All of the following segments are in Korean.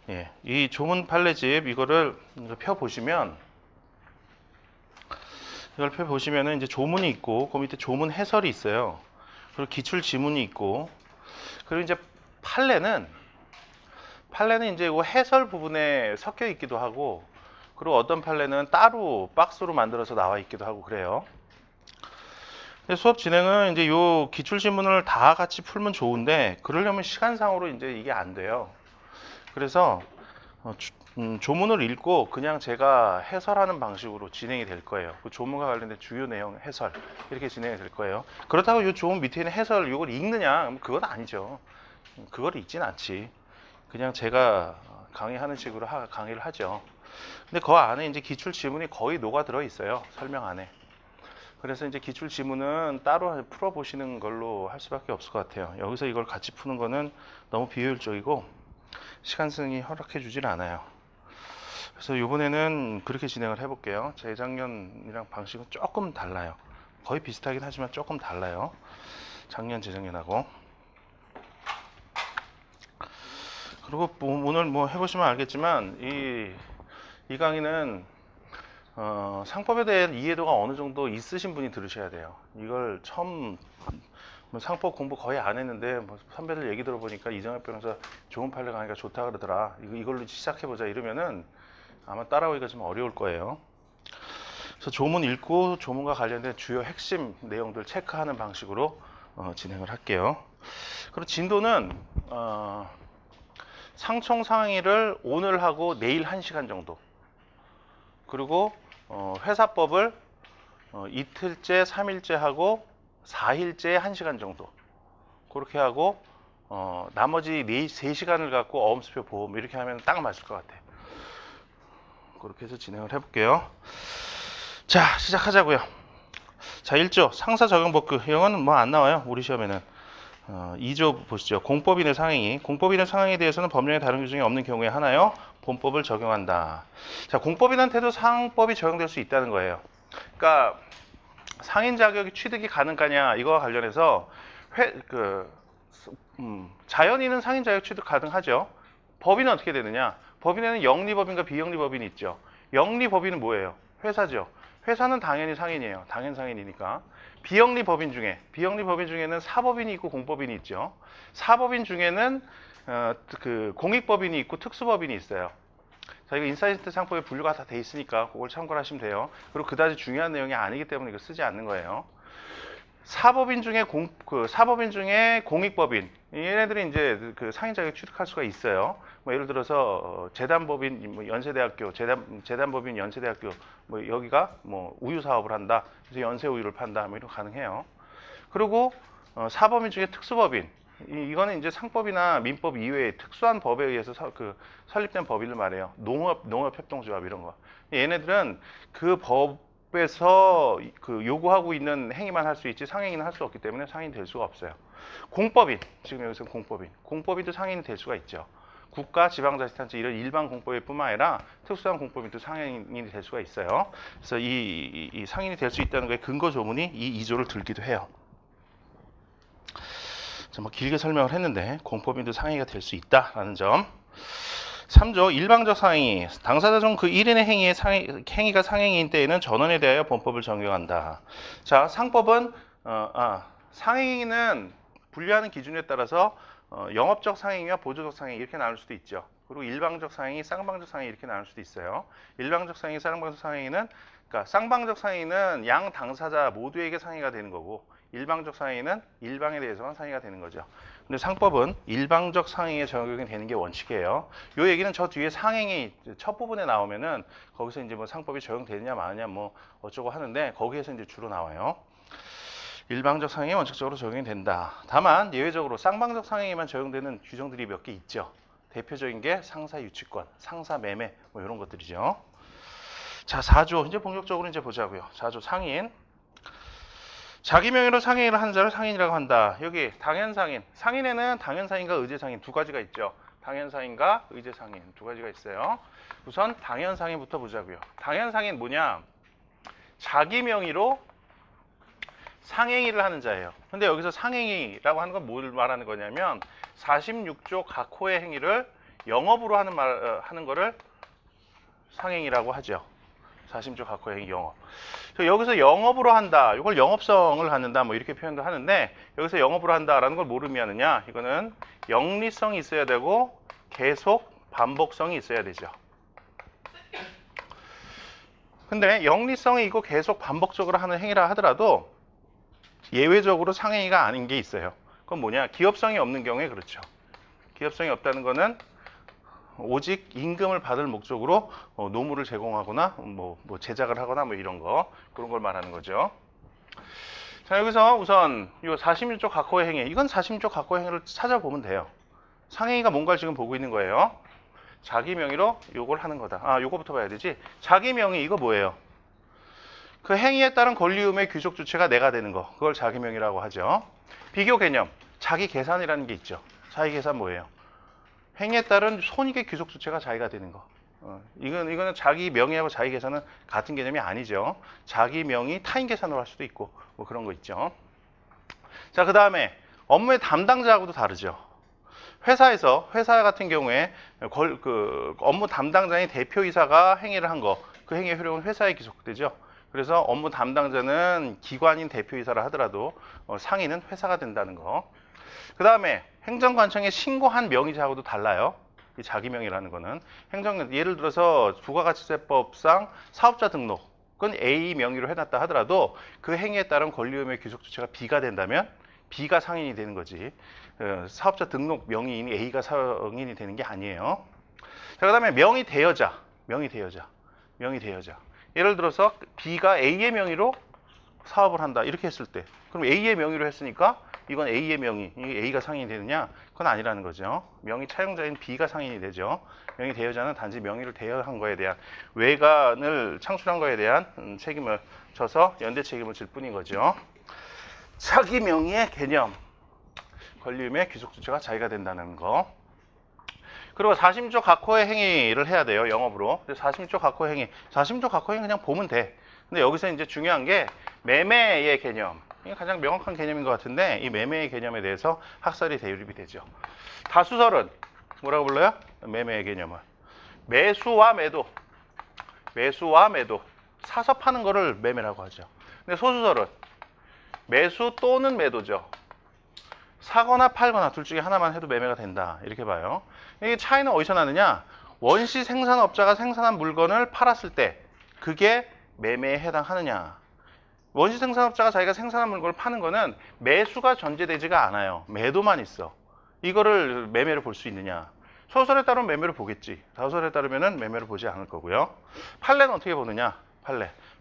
예, 이 조문 판례집 이거를 펴 보시면 이걸 펴 보시면은 이제 조문이 있고 그 밑에 조문 해설이 있어요. 그리고 기출 지문이 있고 그리고 이제 판례는 이제 이 해설 부분에 섞여 있기도 하고 그리고 어떤 판례는 따로 박스로 만들어서 나와 있기도 하고 그래요. 수업 진행은 이제 요 기출 지문을 다 같이 풀면 좋은데 그러려면 시간상으로 이제 이게 안 돼요. 그래서 조문을 읽고 그냥 제가 해설하는 방식으로 진행이 될 거예요. 그 조문과 관련된 주요 내용 해설 이렇게 진행이 될 거예요. 그렇다고 이 조문 밑에 있는 해설 이걸 읽느냐? 그건 아니죠. 그걸 읽진 않지. 그냥 제가 강의하는 식으로 강의를 하죠. 근데 그 안에 이제 기출 지문이 거의 녹아 들어 있어요. 설명 안에. 그래서 이제 기출 지문은 따로 풀어보시는 걸로 할 수밖에 없을 것 같아요. 여기서 이걸 같이 푸는 거는 너무 비효율적이고 시간성이 허락해 주질 않아요. 그래서 이번에는 그렇게 진행을 해볼게요. 재작년이랑 방식은 조금 달라요. 거의 비슷하긴 하지만 조금 달라요. 작년, 재작년하고. 그리고 오늘 뭐 해보시면 알겠지만 이 강의는 상법에 대한 이해도가 어느 정도 있으신 분이 들으셔야 돼요. 이걸 처음 뭐 상법 공부 거의 안 했는데 뭐 선배들 얘기 들어보니까 이정엽 변호사 좋은 판례 강의가 좋다 그러더라. 이걸로 시작해보자 이러면은 아마 따라오기가 좀 어려울 거예요. 그래서 조문 읽고 조문과 관련된 주요 핵심 내용들 체크하는 방식으로 진행을 할게요. 그리고 진도는 상총 상의를 오늘 하고 내일 1시간 정도. 그리고 회사법을 이틀째, 3일째 하고 4일째 1시간 정도. 그렇게 하고 나머지 3시간을 갖고 어음수표 보험 이렇게 하면 딱 맞을 것 같아요. 그렇게 해서 진행을 해볼게요. 자, 시작하자고요. 자, 1조 상사적용법규. 이거는 뭐 안 나와요. 우리 시험에는. 2조 보시죠. 공법인의 상행위. 공법인의 상행에 대해서는 법령에 다른 규정이 없는 경우에 하나요? 본법을 적용한다. 자, 공법인한테도 상법이 적용될 수 있다는 거예요. 그러니까 상인 자격이 취득이 가능하냐 이거와 관련해서 자연인은 상인 자격 취득 가능하죠. 법인은 어떻게 되느냐? 법인에는 영리법인과 비영리법인이 있죠. 영리법인은 뭐예요? 회사죠. 회사는 당연히 상인이에요. 당연 상인이니까. 비영리법인 중에는 사법인이 있고 공법인이 있죠. 사법인 중에는 공익법인이 있고 특수법인이 있어요. 자, 이거 인사이트 상법에 분류가 다 돼 있으니까 그걸 참고를 하시면 돼요. 그리고 그다지 중요한 내용이 아니기 때문에 이거 쓰지 않는 거예요. 사법인 중에 공익법인 얘네들이 이제 그 상인 자격 취득할 수가 있어요. 뭐 예를 들어서 재단법인 뭐 연세대학교 재단법인 연세대학교 뭐 여기가 뭐 우유 사업을 한다. 그래서 연세 우유를 판다. 뭐 이런 거 가능해요. 그리고 사법인 중에 특수법인 이거는 이제 상법이나 민법 이외의 특수한 법에 의해서 설립된 법인을 말해요. 농업협동조합 이런 거. 얘네들은 그 법에서 요구하고 있는 행위만 할 수 있지 상행위는 할 수 없기 때문에 상인이 될 수가 없어요. 공법인, 지금 여기서 공법인도 상인이 될 수가 있죠. 국가, 지방자치단체 이런 일반 공법인뿐만 아니라 특수한 공법인도 상인이 될 수가 있어요. 그래서 이 상인이 될 수 있다는 거에 근거 조문이 이 2조를 들기도 해요. 뭐 길게 설명을 했는데 공법인도 상행위가 될 수 있다라는 점. 3조 일방적 상행위. 당사자 중 그 1인의 행위가 상행위인 때에는 전원에 대하여 본법을 적용한다. 자, 상법은 상행위는 분류하는 기준에 따라서 영업적 상행위와 보조적 상행위 이렇게 나눌 수도 있죠. 그리고 일방적 상행위, 쌍방적 상행위 이렇게 나눌 수도 있어요. 일방적 상행위, 쌍방적 상행위는 그러니까 쌍방적 상행위는 양 당사자 모두에게 상행위가 되는 거고 일방적 상행위는 일방에 대해서만 상행위가 되는 거죠. 근데 상법은 일방적 상행위에 적용이 되는 게 원칙이에요. 요 얘기는 저 뒤에 상행위 첫 부분에 나오면은 거기서 이제 뭐 상법이 적용되느냐 마느냐 뭐 어쩌고 하는데 거기에서 이제 주로 나와요. 일방적 상행이 원칙적으로 적용이 된다. 다만 예외적으로 쌍방적 상행에만 적용되는 규정들이 몇 개 있죠. 대표적인 게 상사 유치권, 상사 매매 뭐 이런 것들이죠. 자, 4조 이제 본격적으로 이제 보자고요. 4조 상인. 자기 명의로 상행위를 하는 자를 상인이라고 한다. 여기 당연상인. 상인에는 당연상인과 의제상인 두 가지가 있죠. 당연상인과 의제상인 두 가지가 있어요. 우선 당연상인부터 보자고요. 당연상인 뭐냐? 자기 명의로 상행위를 하는 자예요. 근데 여기서 상행위라고 하는 건 뭘 말하는 거냐면 46조 각 호의 행위를 영업으로 하는 거를 상행이라고 하죠. 46조 각호의 행위 영업. 여기서 영업으로 한다. 이걸 영업성을 갖는다. 뭐 이렇게 표현도 하는데 여기서 영업으로 한다라는 걸 뭘 의미하느냐? 이거는 영리성이 있어야 되고 계속 반복성이 있어야 되죠. 근데 영리성이 있고 계속 반복적으로 하는 행위라 하더라도 예외적으로 상행위가 아닌 게 있어요. 그건 뭐냐? 기업성이 없는 경우에 그렇죠. 기업성이 없다는 거는 오직 임금을 받을 목적으로 노무를 제공하거나 뭐 제작을 하거나 뭐 이런 거 그런 걸 말하는 거죠. 자, 여기서 우선 이 46조 각호의 행위, 이건 46조 각호의 행위를 찾아보면 돼요. 상행위가 뭔가를 지금 보고 있는 거예요. 자기 명의로 요걸 하는 거다. 아, 요거부터 봐야 되지. 자기 명의 이거 뭐예요? 그 행위에 따른 권리의무의 귀속 주체가 내가 되는 거. 그걸 자기 명의라고 하죠. 비교 개념. 자기 계산이라는 게 있죠. 자기 계산 뭐예요? 행위에 따른 손익의 귀속 주체가 자기가 되는 거. 이거는 자기 명의하고 자기 계산은 같은 개념이 아니죠. 자기 명의 타인 계산으로 할 수도 있고 뭐 그런 거 있죠. 자, 그 다음에 업무의 담당자하고도 다르죠. 회사 같은 경우에 업무 담당자인 대표이사가 행위를 한 거, 그 행위의 효력은 회사에 기속되죠. 그래서 업무 담당자는 기관인 대표이사라 하더라도 상인은 회사가 된다는 거. 그 다음에 행정관청에 신고한 명의자하고도 달라요. 이 자기 명의라는 거는 예를 들어서 부가가치세법상 사업자 등록은 A 명의로 해놨다 하더라도 그 행위에 따른 권리의무의 귀속 주체가 B가 된다면 B가 상인이 되는 거지. 사업자 등록 명의인 A가 상인이 되는 게 아니에요. 자, 그 다음에 명의 대여자. 예를 들어서 B가 A의 명의로 사업을 한다. 이렇게 했을 때. 그럼 A의 명의로 했으니까 이건 A의 명의, A가 상인이 되느냐? 그건 아니라는 거죠. 명의 차용자인 B가 상인이 되죠. 명의 대여자는 단지 명의를 대여한 거에 대한 외관을 창출한 거에 대한 책임을 져서 연대 책임을 질 뿐인 거죠. 자기 명의의 개념, 권리의무의 귀속 주체가 자기가 된다는 거. 그리고 40조 각호의 행위를 해야 돼요, 영업으로. 40조 각호의 행위, 40조 각호의 행위 그냥 보면 돼. 근데 여기서 이제 중요한 게 매매의 개념. 이게 가장 명확한 개념인 것 같은데 이 매매의 개념에 대해서 학설이 대립이 되죠. 다수설은 뭐라고 불러요? 매매의 개념을 매수와 매도, 사서 파는 거를 매매라고 하죠. 근데 소수설은 매수 또는 매도죠. 사거나 팔거나 둘 중에 하나만 해도 매매가 된다. 이렇게 봐요. 이게 차이는 어디서 나느냐? 원시 생산업자가 생산한 물건을 팔았을 때 그게 매매에 해당하느냐? 원시 생산업자가 자기가 생산한 물건을 파는 거는 매수가 전제되지가 않아요. 매도만 있어. 이거를 매매로 볼 수 있느냐? 소설에 따르면 매매로 보겠지. 다소설에 따르면 매매로 보지 않을 거고요. 판례는 어떻게 보느냐?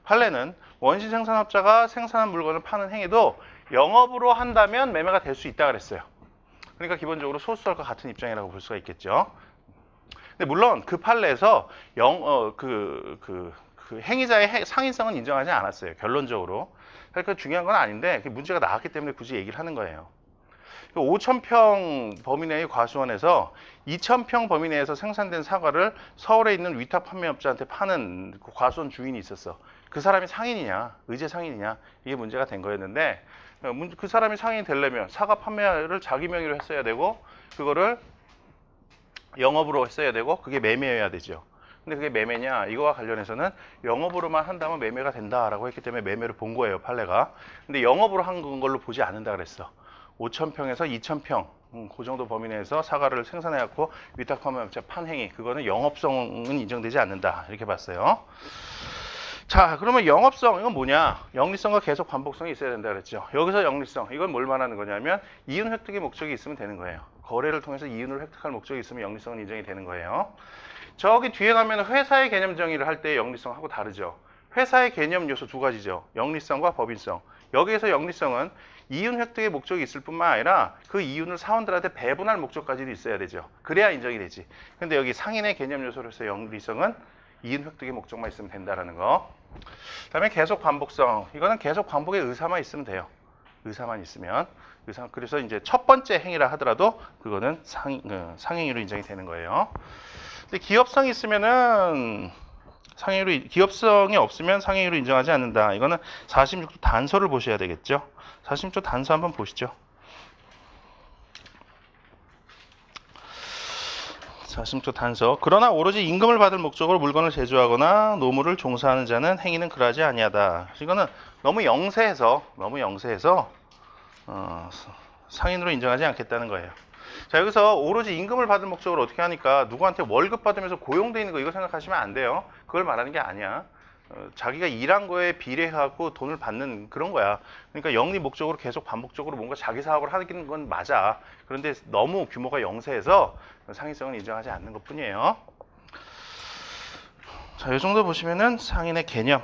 판례는 원시 생산업자가 생산한 물건을 파는 행위도 영업으로 한다면 매매가 될 수 있다 그랬어요. 그러니까 기본적으로 소수설과 같은 입장이라고 볼 수가 있겠죠. 근데 물론 그 판례에서 그 행위자의 상인성은 인정하지 않았어요. 결론적으로. 그러니까 중요한 건 아닌데 문제가 나왔기 때문에 굳이 얘기를 하는 거예요. 5,000평 범위 내의 과수원에서 2,000평 범위 내에서 생산된 사과를 서울에 있는 위탁 판매업자한테 파는 그 과수원 주인이 있었어. 그 사람이 상인이냐, 의제 상인이냐, 이게 문제가 된 거였는데 그 사람이 상인이 되려면 사과 판매를 자기 명의로 했어야 되고 그거를 영업으로 했어야 되고 그게 매매여야 되죠. 근데 그게 매매냐? 이거와 관련해서는 영업으로만 한다면 매매가 된다라고 했기 때문에 매매를 본 거예요, 판례가. 근데 영업으로 한 걸로 보지 않는다 그랬어. 5,000평에서 2,000평, 그 정도 범위 내에서 사과를 생산해갖고 위탁 판매업자 판 행위, 그거는 영업성은 인정되지 않는다. 이렇게 봤어요. 자, 그러면 영업성, 이건 뭐냐? 영리성과 계속 반복성이 있어야 된다 그랬죠. 여기서 영리성, 이건 뭘 말하는 거냐면 이윤 획득의 목적이 있으면 되는 거예요. 거래를 통해서 이윤을 획득할 목적이 있으면 영리성은 인정이 되는 거예요. 저기 뒤에 가면 회사의 개념 정의를 할 때 영리성하고 다르죠. 회사의 개념 요소 두 가지죠. 영리성과 법인성. 여기에서 영리성은 이윤 획득의 목적이 있을 뿐만 아니라 그 이윤을 사원들한테 배분할 목적까지도 있어야 되죠. 그래야 인정이 되지. 근데 여기 상인의 개념 요소로서 영리성은 이윤 획득의 목적만 있으면 된다라는 거. 그다음에 계속 반복성. 이거는 계속 반복의 의사만 있으면 돼요. 의사만 있으면. 그래서 이제 첫 번째 행위라 하더라도 그거는 상행위로 인정이 되는 거예요. 근데 기업성이 있으면은 기업성이 없으면 상행위로 인정하지 않는다. 이거는 46조 단서를 보셔야 되겠죠. 46조 단서 한번 보시죠. 40조 단서. 그러나 오로지 임금을 받을 목적으로 물건을 제조하거나 노무를 종사하는 자는 행위는 그러하지 아니하다. 이거는 너무 영세해서 상인으로 인정하지 않겠다는 거예요. 자, 여기서 오로지 임금을 받을 목적으로 어떻게 하니까 누구한테 월급 받으면서 고용돼 있는 거 이거 생각하시면 안 돼요. 그걸 말하는 게 아니야. 자기가 일한 거에 비례하고 돈을 받는 그런 거야. 그러니까 영리 목적으로 계속 반복적으로 뭔가 자기 사업을 하는 건 맞아. 그런데 너무 규모가 영세해서 상인성은 인정하지 않는 것 뿐이에요. 자, 이 정도 보시면은 상인의 개념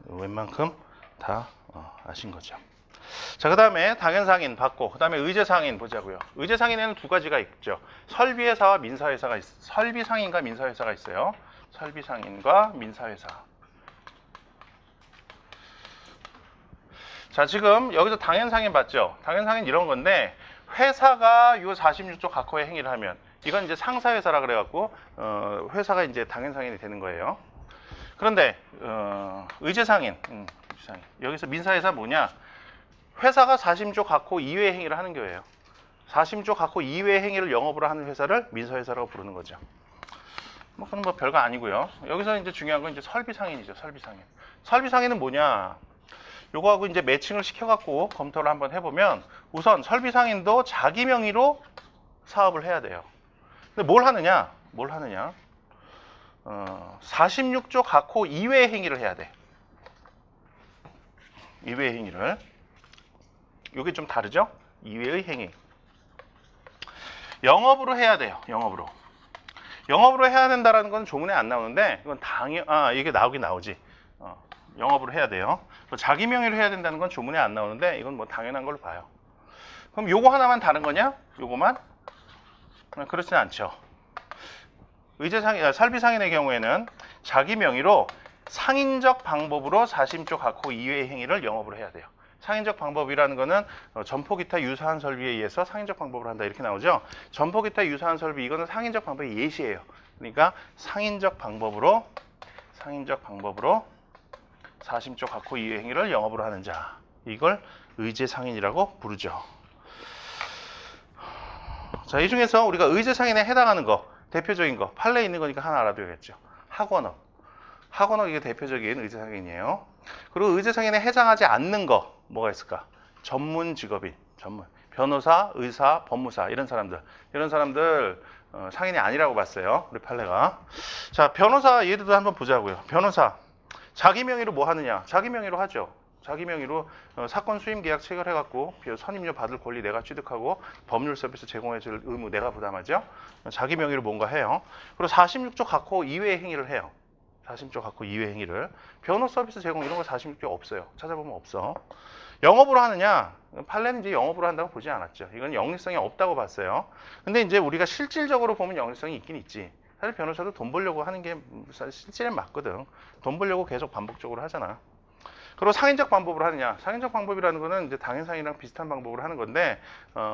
웬만큼 다 아신 거죠. 자, 그 다음에 당연상인 받고, 그 다음에 의제상인 보자고요. 의제상인에는 두 가지가 있죠. 설비회사와 민사회사가 설비상인과 민사회사가 있어요. 설비상인과 민사회사. 자, 지금 여기서 당연상인 봤죠? 당연상인 이런 건데, 회사가 요 46조 각호의 행위를 하면, 이건 이제 상사회사라 그래갖고, 회사가 이제 당연상인이 되는 거예요. 그런데, 의제상인, 여기서 민사회사 뭐냐? 회사가 40조 각호 이외의 행위를 하는 거예요. 40조 각호 이외의 행위를 영업으로 하는 회사를 민사회사라고 부르는 거죠. 그건 뭐 별거 아니고요. 여기서 이제 중요한 건 이제 설비상인이죠. 설비상인. 설비상인은 뭐냐? 요거하고 이제 매칭을 시켜갖고 검토를 한번 해보면 우선 설비상인도 자기 명의로 사업을 해야 돼요. 근데 뭘 하느냐? 46조 각호 이외의 행위를 해야 돼. 이외의 행위를. 요게 좀 다르죠? 이외의 행위. 영업으로 해야 돼요. 영업으로 해야 된다라는 건 조문에 안 나오는데 이건 이게 나오긴 나오지. 영업으로 해야 돼요. 자기 명의로 해야 된다는 건 조문에 안 나오는데 이건 뭐 당연한 걸로 봐요. 그럼 요거 하나만 다른 거냐? 요거만? 그렇진 않죠. 설비상인의 경우에는 자기 명의로 상인적 방법으로 40조 각호 이외의 행위를 영업으로 해야 돼요. 상인적 방법이라는 거는 점포기타 유사한 설비에 의해서 상인적 방법을 한다 이렇게 나오죠. 점포기타 유사한 설비 이거는 상인적 방법의 예시예요. 그러니까 상인적 방법으로 40조 각호 이외의 행위를 영업으로 하는 자, 이걸 의제상인이라고 부르죠. 자, 이 중에서 우리가 의제상인에 해당하는 거, 대표적인 거, 판례에 있는 거니까 하나 알아둬야겠죠. 학원업 이게 대표적인 의제상인이에요. 그리고 의제상인에 해당하지 않는 거 뭐가 있을까? 전문 직업인, 변호사, 의사, 법무사 이런 사람들 상인이 아니라고 봤어요. 우리 판례가. 자, 변호사 예들도 한번 보자고요. 변호사 자기 명의로 뭐 하느냐? 자기 명의로 하죠. 자기 명의로 사건 수임 계약 체결해갖고 선임료 받을 권리 내가 취득하고 법률 서비스 제공해줄 의무 내가 부담하죠. 자기 명의로 뭔가 해요. 그리고 46조 각호 이외의 행위를 해요. 40조 각호 이외의 행위를. 변호 서비스 제공 이런 거 46조 없어요. 찾아보면 없어. 영업으로 하느냐? 판례는 이제 영업으로 한다고 보지 않았죠. 이건 영리성이 없다고 봤어요. 근데 이제 우리가 실질적으로 보면 영리성이 있긴 있지. 사실 변호사도 돈 벌려고 하는 게 실질은 맞거든. 돈 벌려고 계속 반복적으로 하잖아. 그리고 상인적 방법으로 하느냐? 상인적 방법이라는 거는 이제 당연상이랑 비슷한 방법으로 하는 건데,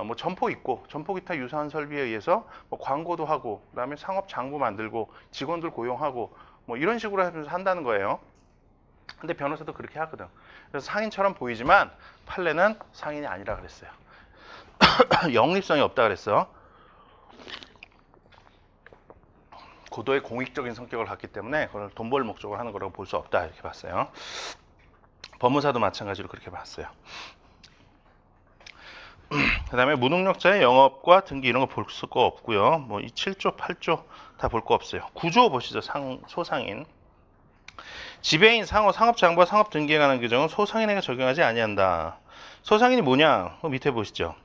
뭐 점포 있고, 점포 기타 유사한 설비에 의해서 뭐 광고도 하고, 그다음에 상업 장부 만들고, 직원들 고용하고, 뭐 이런 식으로 하면서 한다는 거예요. 근데 변호사도 그렇게 하거든. 그래서 상인처럼 보이지만 판례는 상인이 아니라 그랬어요. 영립성이 없다 그랬어. 고도의 공익적인 성격을 갖기 때문에 그걸 돈 벌 목적으로 하는 거라고 볼 수 없다 이렇게 봤어요. 법무사도 마찬가지로 그렇게 봤어요. 그 다음에 무능력자의 영업과 등기 이런 거 볼 수가 없고요. 뭐 이 7조, 8조 다 볼 거 없어요. 9조 보시죠. 소상인. 지배인, 상호, 상업장부와 상업등기에 관한 규정은 소상인에게 적용하지 아니한다. 소상인이 뭐냐? 밑에 보시죠.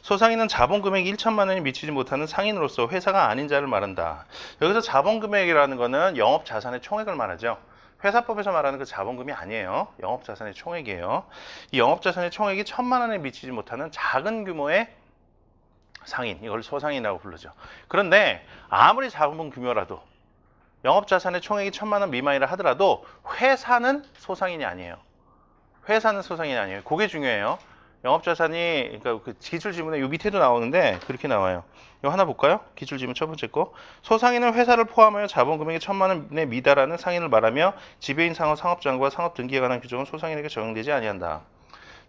소상인은 자본금액이 1천만 원이 미치지 못하는 상인으로서 회사가 아닌 자를 말한다. 여기서 자본금액이라는 거는 영업자산의 총액을 말하죠. 회사법에서 말하는 그 자본금이 아니에요. 영업자산의 총액이에요. 이 영업자산의 총액이 1천만 원에 미치지 못하는 작은 규모의 상인, 이걸 소상인이라고 부르죠. 그런데 아무리 작은 규모라도 영업자산의 총액이 1천만 원 미만이라 하더라도 회사는 소상인이 아니에요. 회사는 소상인이 아니에요. 그게 중요해요. 영업자산이, 그러니까 그 기출지문에 요 밑에도 나오는데 그렇게 나와요. 이거 하나 볼까요? 기출지문 첫 번째 거. 소상인은 회사를 포함하여 자본금액이 1천만 원에 미달하는 상인을 말하며 지배인 상호, 상업장부와 상업등기에 관한 규정은 소상인에게 적용되지 아니한다.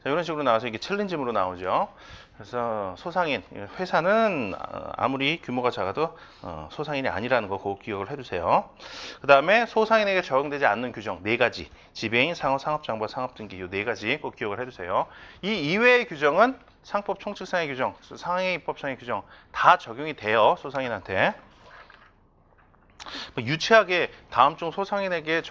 자, 이런 식으로 나와서 이게 챌린지으로 나오죠. 그래서 소상인, 회사는 아무리 규모가 작아도 소상인이 아니라는 거 꼭 기억을 해두세요. 그 다음에 소상인에게 적용되지 않는 규정 4가지. 지배인, 상호, 상업장부, 상업등기 이 4가지 꼭 기억을 해두세요. 이 이외의 규정은 상법 총칙상의 규정, 상해 입법상의 규정 다 적용이 돼요. 소상인한테. 유치하게 다음 중 소상인에게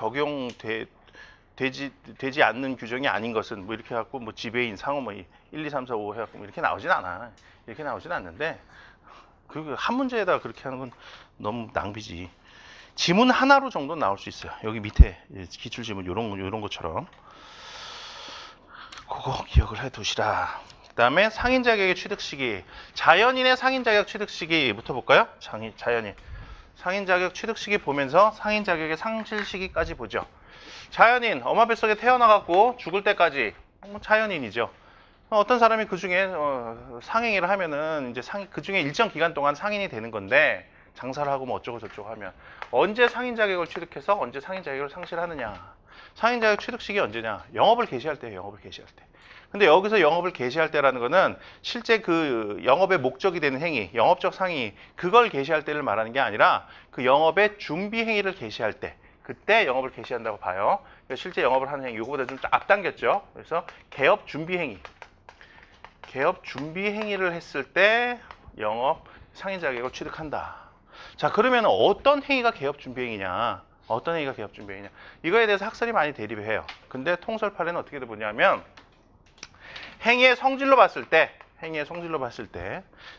되지 않는 규정이 아닌 것은 뭐 이렇게 해갖고 뭐 지배인, 상호 뭐 1, 2, 3, 4, 5 해갖고 뭐 이렇게 나오진 않아. 이렇게 나오진 않는데 그 한 문제에다 그렇게 하는 건 너무 낭비지. 지문 하나로 정도 나올 수 있어요. 여기 밑에 기출 지문 요런 것처럼 그거 기억을 해 두시라. 그다음에 상인 자격의 취득 시기. 자연인의 상인 자격 취득 시기부터 볼까요? 자연인. 상인 자격 취득 시기 보면서 상인 자격의 상실 시기까지 보죠. 자연인, 엄마 뱃속에 태어나갖고 죽을 때까지 자연인이죠. 어떤 사람이 그 중에 상행위를 하면은 이제 그 중에 일정 기간 동안 상인이 되는 건데 장사를 하고 뭐 어쩌고 저쩌고 하면 언제 상인 자격을 취득해서 언제 상인 자격을 상실하느냐. 상인 자격 취득 시기 언제냐? 영업을 개시할 때예요. 영업을 개시할 때. 근데 여기서 영업을 개시할 때라는 거는 실제 그 영업의 목적이 되는 행위, 영업적 상위, 그걸 개시할 때를 말하는 게 아니라 그 영업의 준비 행위를 개시할 때, 그때 영업을 개시한다고 봐요. 실제 영업을 하는 행위, 요거보다 좀 앞당겼죠. 그래서 개업 준비 행위. 개업 준비 행위를 했을 때 영업 상인 자격을 취득한다. 자, 그러면 어떤 행위가 개업 준비 행위냐? 어떤 행위가 개업 준비 행위냐? 이거에 대해서 학설이 많이 대립해요. 근데 통설 판례는 어떻게 보냐면 행위의 성질로 봤을 때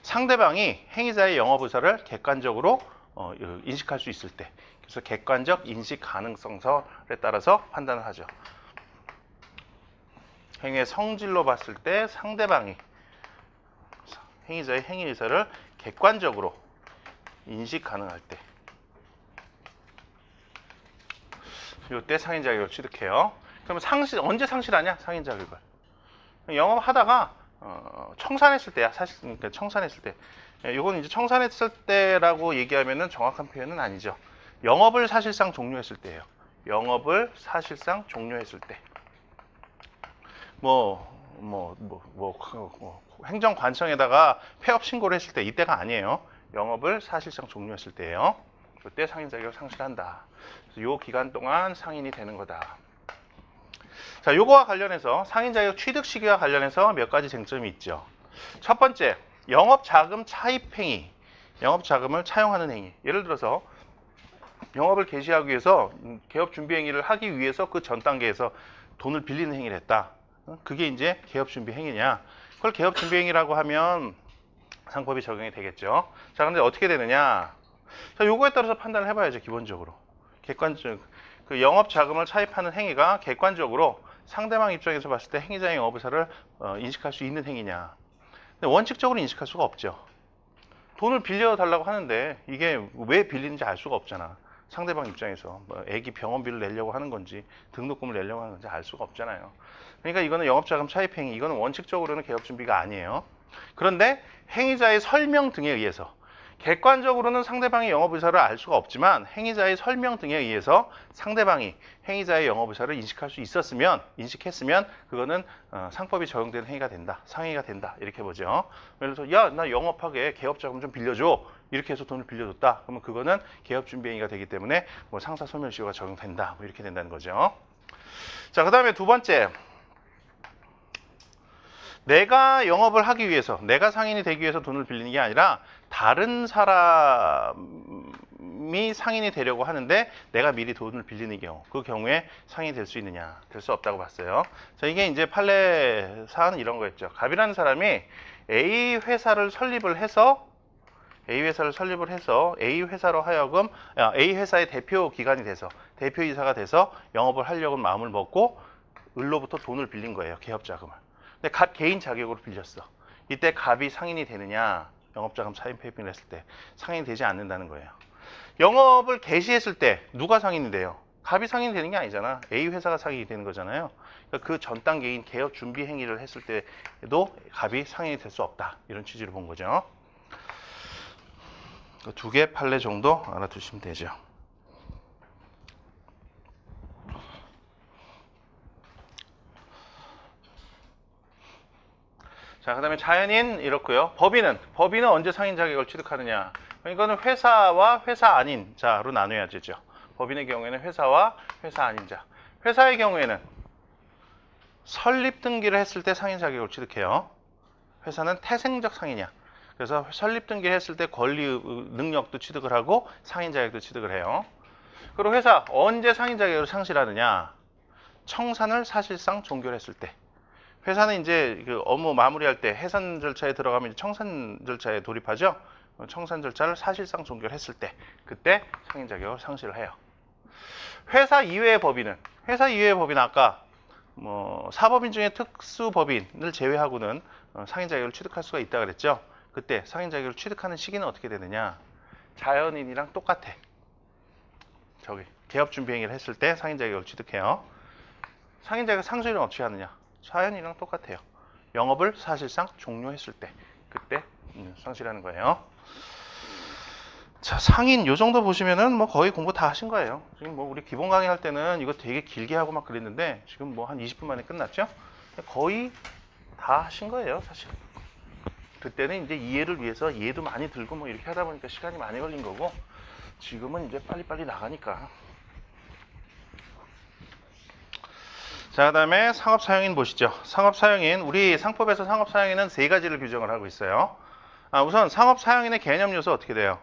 상대방이 행위자의 영업 의사를 객관적으로 인식할 수 있을 때, 그래서 객관적 인식 가능성설에 따라서 판단을 하죠. 행위의 성질로 봤을 때 상대방이 행위자의 행위 의사를 객관적으로 인식 가능할 때, 이때 상인 자격을 취득해요. 그러면 언제 상실하냐? 상인 자격을. 영업하다가 청산했을 때야. 사실 그러니까 청산했을 때. 이건 이제 청산했을 때라고 얘기하면은 정확한 표현은 아니죠. 영업을 사실상 종료했을 때예요. 영업을 사실상 종료했을 때. 행정관청에다가 폐업 신고를 했을 때, 이때가 아니에요. 영업을 사실상 종료했을 때예요. 그때 상인 자격을 상실한다. 그래서 이 기간 동안 상인이 되는 거다. 자, 요거와 관련해서 상인 자격 취득 시기와 관련해서 몇 가지 쟁점이 있죠. 첫 번째, 영업 자금 차입 행위. 영업 자금을 차용하는 행위. 예를 들어서 영업을 개시하기 위해서 개업 준비 행위를 하기 위해서 그 전 단계에서 돈을 빌리는 행위를 했다. 그게 이제 개업 준비 행위냐? 그걸 개업 준비 행위라고 하면 상법이 적용이 되겠죠. 자, 근데 어떻게 되느냐? 자, 요거에 따라서 판단을 해봐야죠. 기본적으로 객관적 그 영업 자금을 차입하는 행위가 객관적으로 상대방 입장에서 봤을 때 행위자의 영업 의사를 인식할 수 있는 행위냐? 근데 원칙적으로 인식할 수가 없죠. 돈을 빌려달라고 하는데 이게 왜 빌리는지 알 수가 없잖아. 상대방 입장에서 애기 병원비를 내려고 하는 건지 등록금을 내려고 하는 건지 알 수가 없잖아요. 그러니까 이거는 영업자금 차입행위, 이거는 원칙적으로는 개업 준비가 아니에요. 그런데 행위자의 설명 등에 의해서, 객관적으로는 상대방의 영업 의사를 알 수가 없지만 행위자의 설명 등에 의해서 상대방이 행위자의 영업 의사를 인식했으면 그거는 상법이 적용되는 행위가 된다. 상행위가 된다. 이렇게 보죠. 예를 들어서 야, 나 영업하게 개업자금 좀 빌려줘. 이렇게 해서 돈을 빌려줬다. 그러면 그거는 개업 준비 행위가 되기 때문에 뭐 상사 소멸시효가 적용된다. 뭐 이렇게 된다는 거죠. 자, 그 다음에 두 번째. 내가 영업을 하기 위해서, 내가 상인이 되기 위해서 돈을 빌리는 게 아니라 다른 사람이 상인이 되려고 하는데 내가 미리 돈을 빌리는 경우, 그 경우에 상인이 될 수 있느냐? 될 수 없다고 봤어요. 자, 이게 이제 판례 사안은 이런 거였죠. 갑이라는 사람이 A 회사를 설립을 해서 A 회사로 하여금 A 회사의 대표 기관이 돼서, 대표이사가 돼서 영업을 하려고 마음을 먹고 을로부터 돈을 빌린 거예요. 개업 자금을. 근데 갑 개인 자격으로 빌렸어. 이때 갑이 상인이 되느냐? 영업자금 차입 회빙을 했을 때 상인이 되지 않는다는 거예요. 영업을 개시했을 때 누가 상인이 돼요? 갑이 상인이 되는 게 아니잖아. A 회사가 상인이 되는 거잖아요. 그러니까 그 전 단계인 개업 준비 행위를 했을 때도 갑이 상인이 될 수 없다. 이런 취지로 본 거죠. 두 개 판례 정도 알아두시면 되죠. 자, 그 다음에 자연인 이렇고요. 법인은 언제 상인 자격을 취득하느냐. 이거는 회사와 회사 아닌 자로 나눠야 되죠. 법인의 경우에는 회사와 회사 아닌 자. 회사의 경우에는 설립 등기를 했을 때 상인 자격을 취득해요. 회사는 태생적 상인이야. 그래서 설립 등기를 했을 때 권리 능력도 취득을 하고 상인 자격도 취득을 해요. 그리고 회사 언제 상인 자격을 상실하느냐. 청산을 사실상 종결했을 때. 회사는 이제 그 업무 마무리할 때 해산 절차에 들어가면 청산 절차에 돌입하죠. 청산 절차를 사실상 종결했을 때 그때 상인 자격을 상실을 해요. 회사 이외의 법인은 아까 뭐 사법인 중에 특수법인을 제외하고는 상인 자격을 취득할 수가 있다 그랬죠. 그때 상인 자격을 취득하는 시기는 어떻게 되느냐. 자연인이랑 똑같아. 저기 개업 준비 행위를 했을 때 상인 자격을 취득해요. 상인 자격 상실은 어떻게 하느냐. 자연인이랑 똑같아요. 영업을 사실상 종료했을 때 그때 상실하는 거예요. 자, 상인 요 정도 보시면은 뭐 거의 공부 다 하신 거예요. 지금 뭐 우리 기본 강의 할 때는 이거 되게 길게 하고 막 그랬는데 지금 뭐 한 20분 만에 끝났죠? 거의 다 하신 거예요, 사실. 그때는 이제 이해를 위해서 이해도 많이 들고 뭐 이렇게 하다 보니까 시간이 많이 걸린 거고 지금은 이제 빨리빨리 나가니까. 자, 그 다음에 상업사용인 보시죠. 상업사용인, 우리 상법에서 상업사용인은 3가지를 규정을 하고 있어요. 우선 상업사용인의 개념 요소 어떻게 돼요?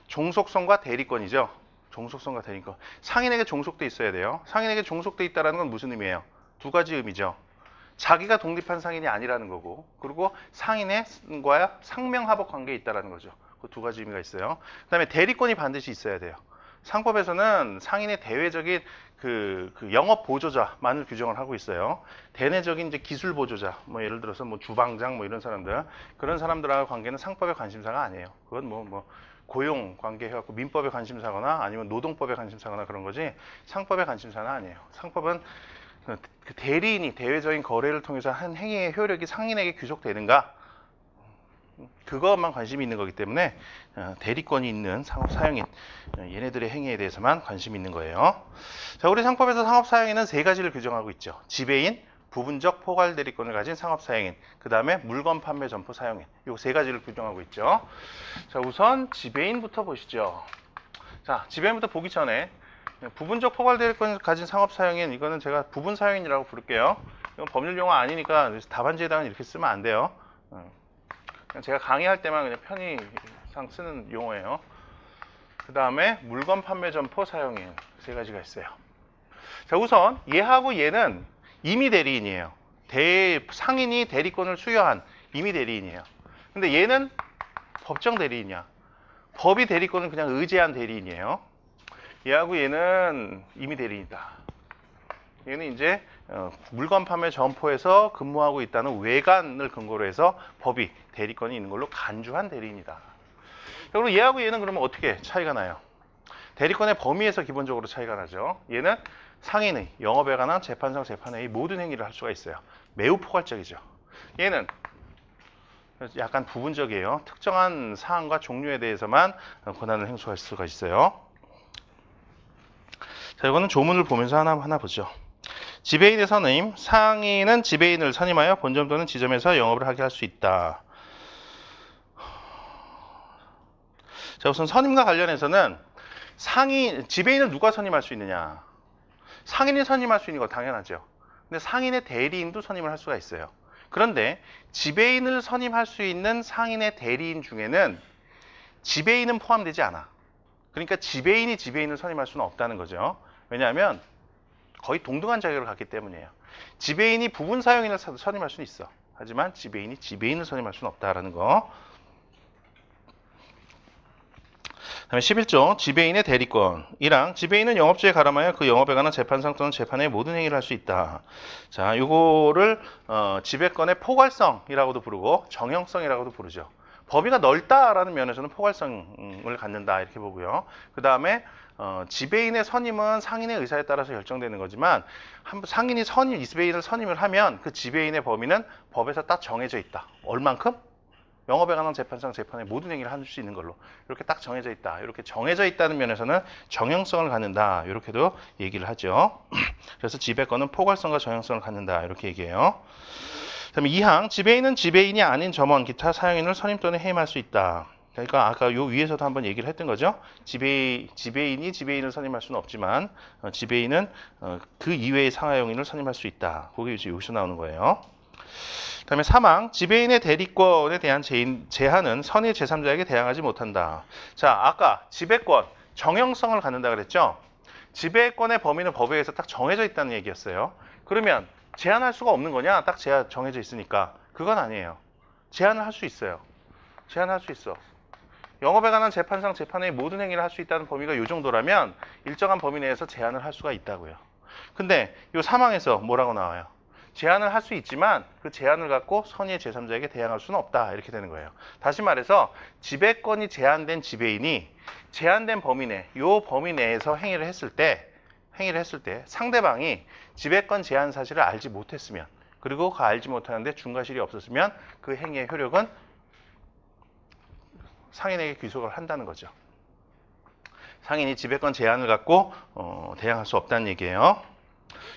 종속성과 대리권이죠. 종속성과 대리권. 상인에게 종속돼 있어야 돼요. 상인에게 종속돼 있다는 건 무슨 의미예요? 2가지 의미죠. 자기가 독립한 상인이 아니라는 거고, 그리고 상인과 상명하복 관계에 있다는 거죠. 그 2가지 의미가 있어요. 그 다음에 대리권이 반드시 있어야 돼요. 상법에서는 상인의 대외적인 그 영업 보조자만을 규정을 하고 있어요. 대내적인 이제 기술 보조자, 뭐 예를 들어서 뭐 주방장 뭐 이런 사람들, 그런 사람들하고 관계는 상법의 관심사가 아니에요. 그건 뭐 고용 관계 해갖고 민법의 관심사거나 아니면 노동법의 관심사거나 그런 거지 상법의 관심사는 아니에요. 상법은 그 대리인이 대외적인 거래를 통해서 한 행위의 효력이 상인에게 귀속되는가, 그것만 관심이 있는 거기 때문에 대리권이 있는 상업사용인, 얘네들의 행위에 대해서만 관심이 있는 거예요. 자, 우리 상법에서 상업사용인은 3가지를 규정하고 있죠. 지배인, 부분적 포괄 대리권을 가진 상업사용인, 그 다음에 물건 판매 점포 사용인, 이 3가지를 규정하고 있죠. 자, 우선 지배인부터 보시죠. 자, 지배인부터 보기 전에 부분적 포괄 대리권을 가진 상업사용인, 이거는 제가 부분사용인이라고 부를게요. 이건 법률 용어 아니니까 답안지에다가 이렇게 쓰면 안 돼요. 그냥 제가 강의할 때만 그냥 편의상 쓰는 용어예요. 그 다음에 물건 판매 점포 사용인, 3가지가 있어요. 자, 우선 얘하고 얘는 임의 대리인이에요. 상인이 대리권을 수여한 임의 대리인이에요. 근데 얘는 법정 대리인이야. 법이 대리권을 그냥 의제한 대리인이에요. 얘하고 얘는 임의 대리인이다. 얘는 이제 물건 판매 점포에서 근무하고 있다는 외관을 근거로 해서 법이 대리권이 있는 걸로 간주한 대리인이다. 그리고 얘하고 얘는 그러면 어떻게 차이가 나요? 대리권의 범위에서 기본적으로 차이가 나죠. 얘는 상인의 영업에 관한 재판상 재판의 모든 행위를 할 수가 있어요. 매우 포괄적이죠. 얘는 약간 부분적이에요. 특정한 사항과 종류에 대해서만 권한을 행수할 수가 있어요. 자, 이거는 조문을 보면서 하나 보죠. 지배인의 선임, 상인은 지배인을 선임하여 본점 또는 지점에서 영업을 하게 할 수 있다. 자, 우선 선임과 관련해서는 지배인을 누가 선임할 수 있느냐? 상인이 선임할 수 있는 거 당연하죠. 근데 상인의 대리인도 선임을 할 수가 있어요. 그런데 지배인을 선임할 수 있는 상인의 대리인 중에는 지배인은 포함되지 않아. 그러니까 지배인이 지배인을 선임할 수는 없다는 거죠. 왜냐하면 거의 동등한 자격을 갖기 때문이에요. 지배인이 부분 사용인을 선임할 수는 있어. 하지만 지배인이 지배인을 선임할 수는 없다라는 거. 다음에 11조 지배인의 대리권이랑 지배인은 영업주에 가름하여 그 영업에 관한 재판상 또는 재판의 모든 행위를 할 수 있다. 자, 요거를 지배권의 포괄성이라고도 부르고 정형성이라고도 부르죠. 범위가 넓다라는 면에서는 포괄성을 갖는다 이렇게 보고요. 그 다음에 지배인의 선임은 상인의 의사에 따라서 결정되는 거지만 상인이 지배인을 선임을 하면 그 지배인의 범위는 법에서 딱 정해져 있다. 얼만큼? 영업에 관한 재판상 재판의 모든 행위를 할 수 있는 걸로 이렇게 딱 정해져 있다. 이렇게 정해져 있다는 면에서는 정형성을 갖는다. 이렇게도 얘기를 하죠. 그래서 지배권은 포괄성과 정형성을 갖는다. 이렇게 얘기해요. 그다음에 2항 지배인은 지배인이 아닌 점원 기타 사용인을 선임 또는 해임할 수 있다. 그러니까 아까 요 위에서도 한번 얘기를 했던 거죠. 지배인이 지배인을 선임할 수는 없지만 지배인은 그 이외의 상하용인을 선임할 수 있다. 그게 이제 여기서 나오는 거예요. 그다음에 3항 지배인의 대리권에 대한 제한은 선의 제3자에게 대항하지 못한다. 자, 아까 지배권 정형성을 갖는다 그랬죠. 지배권의 범위는 법에 의해서 딱 정해져 있다는 얘기였어요. 그러면 제한할 수가 없는 거냐? 딱 정해져 있으니까. 그건 아니에요. 제한을 할 수 있어요. 제한할 수 있어. 영업에 관한 재판상 재판의 모든 행위를 할 수 있다는 범위가 이 정도라면 일정한 범위 내에서 제한을 할 수가 있다고요. 근데 이 사망에서 뭐라고 나와요? 제한을 할 수 있지만 그 제한을 갖고 선의의 제3자에게 대항할 수는 없다. 이렇게 되는 거예요. 다시 말해서 지배권이 제한된 지배인이 제한된 범위 내, 이 범위 내에서 행위를 했을 때 상대방이 지배권 제한 사실을 알지 못했으면 그리고 그 알지 못하는데 중과실이 없었으면 그 행위의 효력은 상인에게 귀속을 한다는 거죠. 상인이 지배권 제한을 갖고 대항할 수 없다는 얘기예요.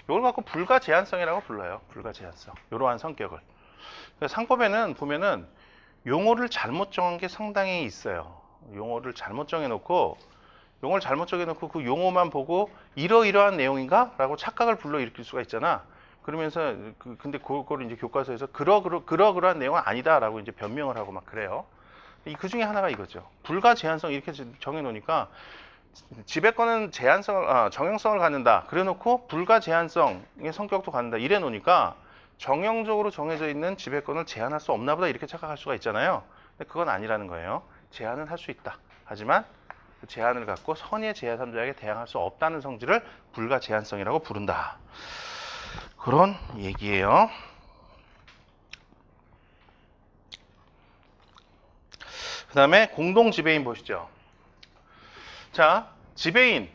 이걸 갖고 불가제한성이라고 불러요. 불가제한성. 이러한 성격을. 상법에는 보면은 용어를 잘못 정한 게 상당히 있어요. 용어를 잘못 정해놓고 그 용어만 보고 이러이러한 내용인가? 라고 착각을 불러일으킬 수가 있잖아. 그러면서 근데 그걸 이제 교과서에서 그러한 내용은 아니다라고 이제 변명을 하고 막 그래요. 그 중에 하나가 이거죠. 불가제한성 이렇게 정해놓으니까 지배권은 정형성을 갖는다. 그래놓고 불가제한성의 성격도 갖는다. 이래놓으니까 정형적으로 정해져 있는 지배권을 제한할 수 없나 보다 이렇게 착각할 수가 있잖아요. 근데 그건 아니라는 거예요. 제한은 할 수 있다. 하지만 그 제한을 갖고 선의의 제3자에게 대항할 수 없다는 성질을 불가제한성이라고 부른다. 그런 얘기예요. 그 다음에 공동지배인 보시죠. 자, 지배인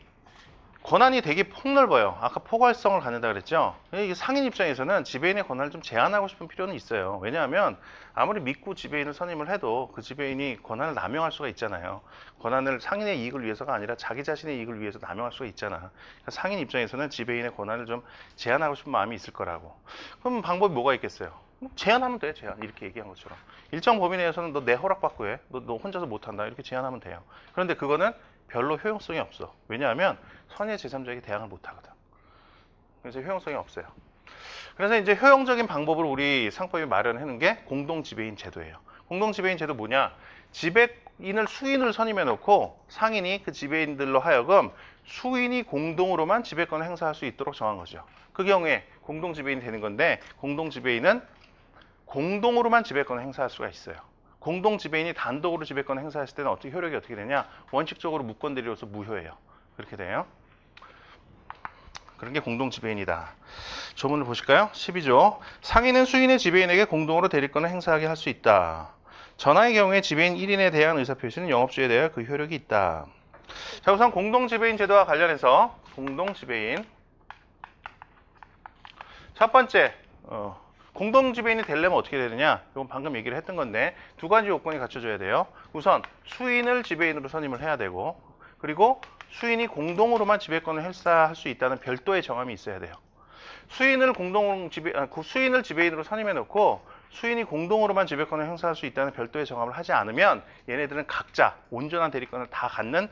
권한이 되게 폭넓어요. 아까 포괄성을 갖는다 그랬죠. 이게 상인 입장에서는 지배인의 권한을 좀 제한하고 싶은 필요는 있어요. 왜냐하면 아무리 믿고 지배인을 선임을 해도 그 지배인이 권한을 남용할 수가 있잖아요. 권한을 상인의 이익을 위해서가 아니라 자기 자신의 이익을 위해서 남용할 수가 있잖아. 그러니까 상인 입장에서는 지배인의 권한을 좀 제한하고 싶은 마음이 있을 거라고. 그럼 방법이 뭐가 있겠어요? 제한하면 돼. 제한. 이렇게 얘기한 것처럼. 일정 범위 내에서는 너 내 허락받고 해. 너 혼자서 못한다. 이렇게 제한하면 돼요. 그런데 그거는 별로 효용성이 없어. 왜냐하면 선의의 제3자에게 대항을 못하거든. 그래서 효용성이 없어요. 그래서 이제 효용적인 방법을 우리 상법이 마련해놓은 게 공동지배인 제도예요. 공동지배인 제도 뭐냐? 지배인을 수인을 선임해 놓고 상인이 그 지배인들로 하여금 수인이 공동으로만 지배권을 행사할 수 있도록 정한 거죠. 그 경우에 공동지배인이 되는 건데 공동지배인은 공동으로만 지배권을 행사할 수가 있어요. 공동지배인이 단독으로 지배권을 행사했을 때는 효력이 어떻게 되냐? 원칙적으로 무권대리로서 무효예요. 그렇게 돼요. 그런 게 공동지배인이다. 조문을 보실까요? 12조. 상인은 수인의 지배인에게 공동으로 대리권을 행사하게 할 수 있다. 전하의 경우에 지배인 1인에 대한 의사표시는 영업주에 대하여 그 효력이 있다. 자, 우선 공동지배인 제도와 관련해서 공동지배인 첫 번째 공동지배인이 되려면 어떻게 되느냐? 이건 방금 얘기를 했던 건데 두 가지 요건이 갖춰져야 돼요. 우선 수인을 지배인으로 선임을 해야 되고 그리고 수인이 공동으로만 지배권을 행사할 수 있다는 별도의 정함이 있어야 돼요. 수인을 지배인으로 선임해 놓고 수인이 공동으로만 지배권을 행사할 수 있다는 별도의 정함을 하지 않으면 얘네들은 각자 온전한 대리권을 다 갖는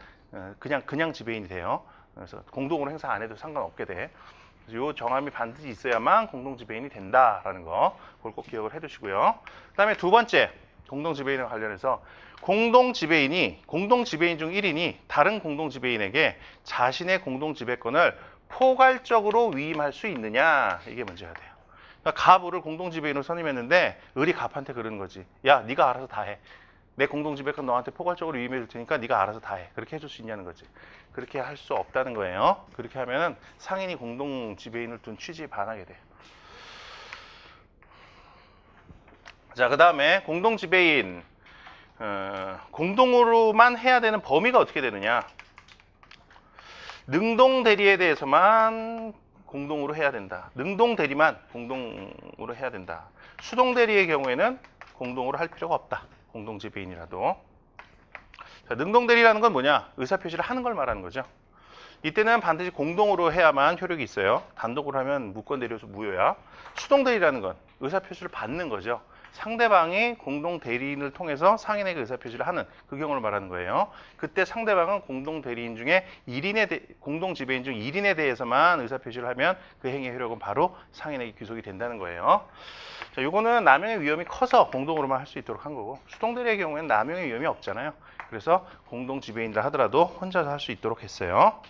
그냥 지배인이 돼요. 그래서 공동으로 행사 안 해도 상관없게 돼. 이 정함이 반드시 있어야만 공동지배인이 된다라는 거, 그걸 꼭 기억을 해두시고요. 그 다음에 두 번째, 공동지배인과 관련해서 공동지배인 중 1인이 다른 공동지배인에게 자신의 공동지배권을 포괄적으로 위임할 수 있느냐, 이게 문제가 돼요. 그러니까 갑을 공동지배인으로 선임했는데 을이 갑한테 그러는 거지. 야, 네가 알아서 다 해. 내 공동지배권 너한테 포괄적으로 위임해 줄 테니까 네가 알아서 다 해. 그렇게 해줄 수 있냐는 거지. 그렇게 할 수 없다는 거예요. 그렇게 하면은 상인이 공동지배인을 둔 취지에 반하게 돼요. 자, 그 다음에 공동지배인 공동으로만 해야 되는 범위가 어떻게 되느냐? 능동대리에 대해서만 공동으로 해야 된다. 능동대리만 공동으로 해야 된다. 수동대리의 경우에는 공동으로 할 필요가 없다. 공동지배인이라도. 자, 능동대리라는 건 뭐냐? 의사표시를 하는 걸 말하는 거죠. 이때는 반드시 공동으로 해야만 효력이 있어요. 단독으로 하면 무권 대리로서 무효야. 수동 대리라는 건 의사 표시를 받는 거죠. 상대방이 공동 대리인을 통해서 상인에게 의사 표시를 하는 그 경우를 말하는 거예요. 그때 상대방은 공동 대리인 중에 공동 지배인 중 1인에 대해서만 의사 표시를 하면 그 행위의 효력은 바로 상인에게 귀속이 된다는 거예요. 자, 요거는 남용의 위험이 커서 공동으로만 할 수 있도록 한 거고, 수동 대리의 경우에는 남용의 위험이 없잖아요. 그래서 공동 지배인이라 하더라도 혼자서 할 수 있도록 했어요.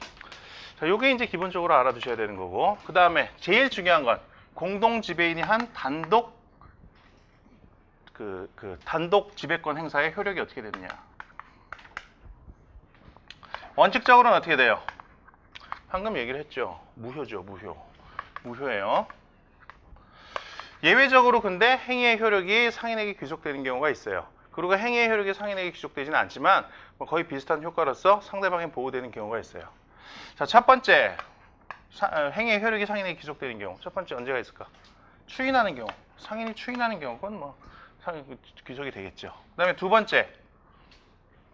자, 요게 이제 기본적으로 알아두셔야 되는 거고, 그 다음에 제일 중요한 건 공동 지배인이 한 단독 단독 지배권 행사의 효력이 어떻게 되느냐. 원칙적으로는 어떻게 돼요? 방금 얘기를 했죠. 무효죠, 무효. 무효예요. 예외적으로 근데 행위의 효력이 상인에게 귀속되는 경우가 있어요. 그리고 행위의 효력이 상인에게 귀속되지는 않지만 거의 비슷한 효과로서 상대방에 보호되는 경우가 있어요. 자, 첫 번째, 행위의 효력이 상인에게 귀속되는 경우. 첫 번째 언제가 있을까? 추인하는 경우. 상인이 추인하는 경우. 그건 뭐 귀속이 되겠죠. 그 다음에 두 번째,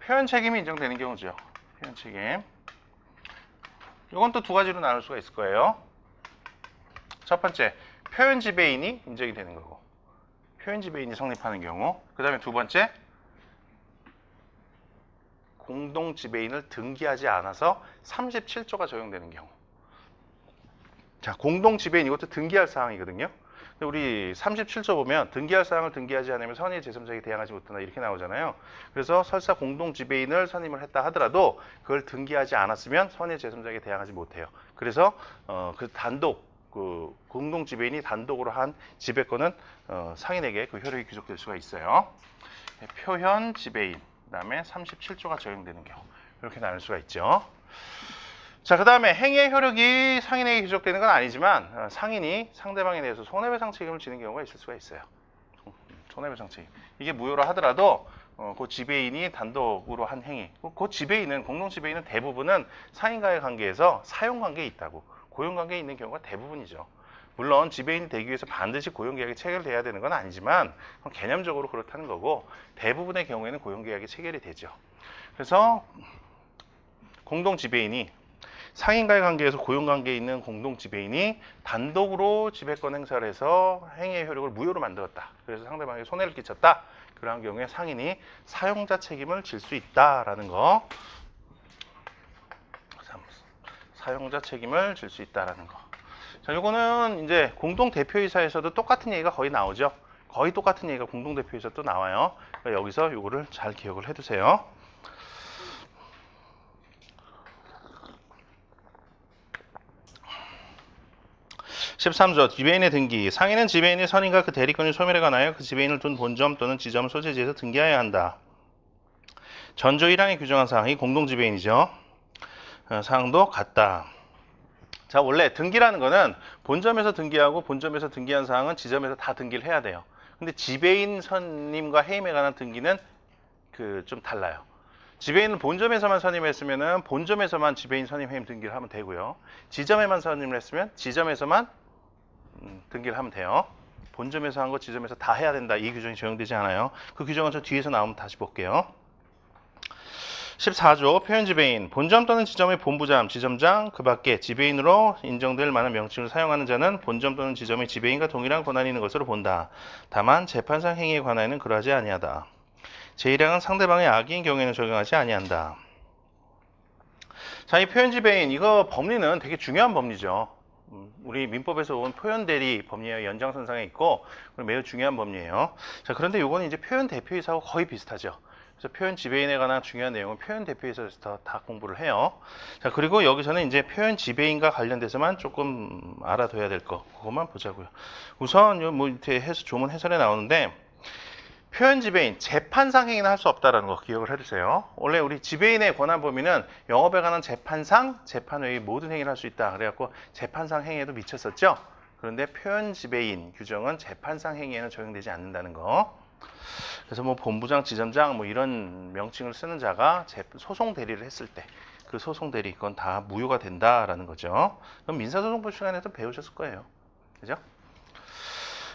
표현 책임이 인정되는 경우죠. 표현 책임. 이건 또 두 가지로 나눌 수가 있을 거예요. 첫 번째, 표현 지배인이 인정이 되는 거고, 표현 지배인이 성립하는 경우. 그 다음에 두 번째, 공동 지배인을 등기하지 않아서 37조가 적용되는 경우. 자, 공동 지배인 이것도 등기할 사항이거든요. 우리 37조 보면 등기할 사항을 등기하지 않으면 선의 제3자에게 대항하지 못한다 이렇게 나오잖아요. 그래서 설사 공동 지배인을 선임을 했다 하더라도 그걸 등기하지 않았으면 선의 제3자에게 대항하지 못해요. 그래서 그 단독 공동 지배인이 단독으로 한 지배권은 상인에게 그 효력이 귀속될 수가 있어요. 표현 지배인, 그다음에 37조가 적용되는 경우 이렇게 나눌 수가 있죠. 자, 그 다음에 행위의 효력이 상인에게 귀속되는 건 아니지만 상인이 상대방에 대해서 손해배상 책임을 지는 경우가 있을 수가 있어요. 손해배상 책임. 이게 무효로 하더라도 그 지배인이 단독으로 한 행위, 그 지배인은 공동 지배인은 대부분은 상인과의 관계에서 사용관계에 있다고, 고용관계에 있는 경우가 대부분이죠. 물론 지배인이 되기 위해서 반드시 고용계약이 체결돼야 되는 건 아니지만 개념적으로 그렇다는 거고, 대부분의 경우에는 고용계약이 체결이 되죠. 그래서 공동 지배인이 상인과의 관계에서 고용관계에 있는 공동 지배인이 단독으로 지배권 행사를 해서 행위의 효력을 무효로 만들었다. 그래서 상대방에게 손해를 끼쳤다. 그러한 경우에 상인이 사용자 책임을 질 수 있다라는 거. 사용자 책임을 질 수 있다라는 거. 자, 요거는 이제 공동 대표이사에서도 똑같은 얘기가 거의 나오죠. 거의 똑같은 얘기가 공동 대표이사 또 나와요. 그러니까 여기서 요거를 잘 기억을 해두세요. (13조) 지배인의 등기. 상인은 지배인의 선임과 그 대리권이 소멸에 관하여 그 지배인을 둔 본점 또는 지점 소재지에서 등기하여야 한다. 전조 1항에 규정한 사항이 공동 지배인이죠. 사항도 같다. 자, 원래 등기라는 거는 본점에서 등기하고 본점에서 등기한 사항은 지점에서 다 등기를 해야 돼요. 근데 지배인 선임과 해임에 관한 등기는 좀 달라요. 지배인은 본점에서만 선임했으면은 본점에서만 지배인 선임 해임 등기를 하면 되고요. 지점에만 선임을 했으면 지점에서만 등기를 하면 돼요. 본점에서 한 거 지점에서 다 해야 된다. 이 규정이 적용되지 않아요. 그 규정은 저 뒤에서 나오면 다시 볼게요. 14조 표현 지배인. 본점 또는 지점의 본부장, 지점장, 그 밖에 지배인으로 인정될 만한 명칭을 사용하는 자는 본점 또는 지점의 지배인과 동일한 권한이 있는 것으로 본다. 다만 재판상 행위에 관하여는 그러하지 아니하다. 제1항은 상대방의 악의인 경우에는 적용하지 아니한다. 자, 이 표현 지배인, 이거 법리는 되게 중요한 법리죠. 우리 민법에서 온 표현 대리 법리의 연장선상에 있고 매우 중요한 법리예요. 자, 그런데 이거는 이제 표현 대표이사하고 거의 비슷하죠. 그래서 표현 지배인에 관한 중요한 내용은 표현 대표이사에서 다 공부를 해요. 자, 그리고 여기서는 이제 표현 지배인과 관련돼서만 조금 알아둬야 될 거, 그것만 보자고요. 우선 뭐 이렇게 해서 조문 해설에 나오는데, 표현 지배인, 재판상 행위는 할 수 없다라는 거 기억을 해주세요. 원래 우리 지배인의 권한 범위는 영업에 관한 재판상, 재판 외의 모든 행위를 할 수 있다. 그래갖고 재판상 행위에도 미쳤었죠. 그런데 표현 지배인 규정은 재판상 행위에는 적용되지 않는다는 거. 그래서 뭐 본부장, 지점장 뭐 이런 명칭을 쓰는 자가 소송 대리를 했을 때 그 소송 대리 그건 다 무효가 된다라는 거죠. 그럼 민사소송법 시간에도 배우셨을 거예요. 그죠?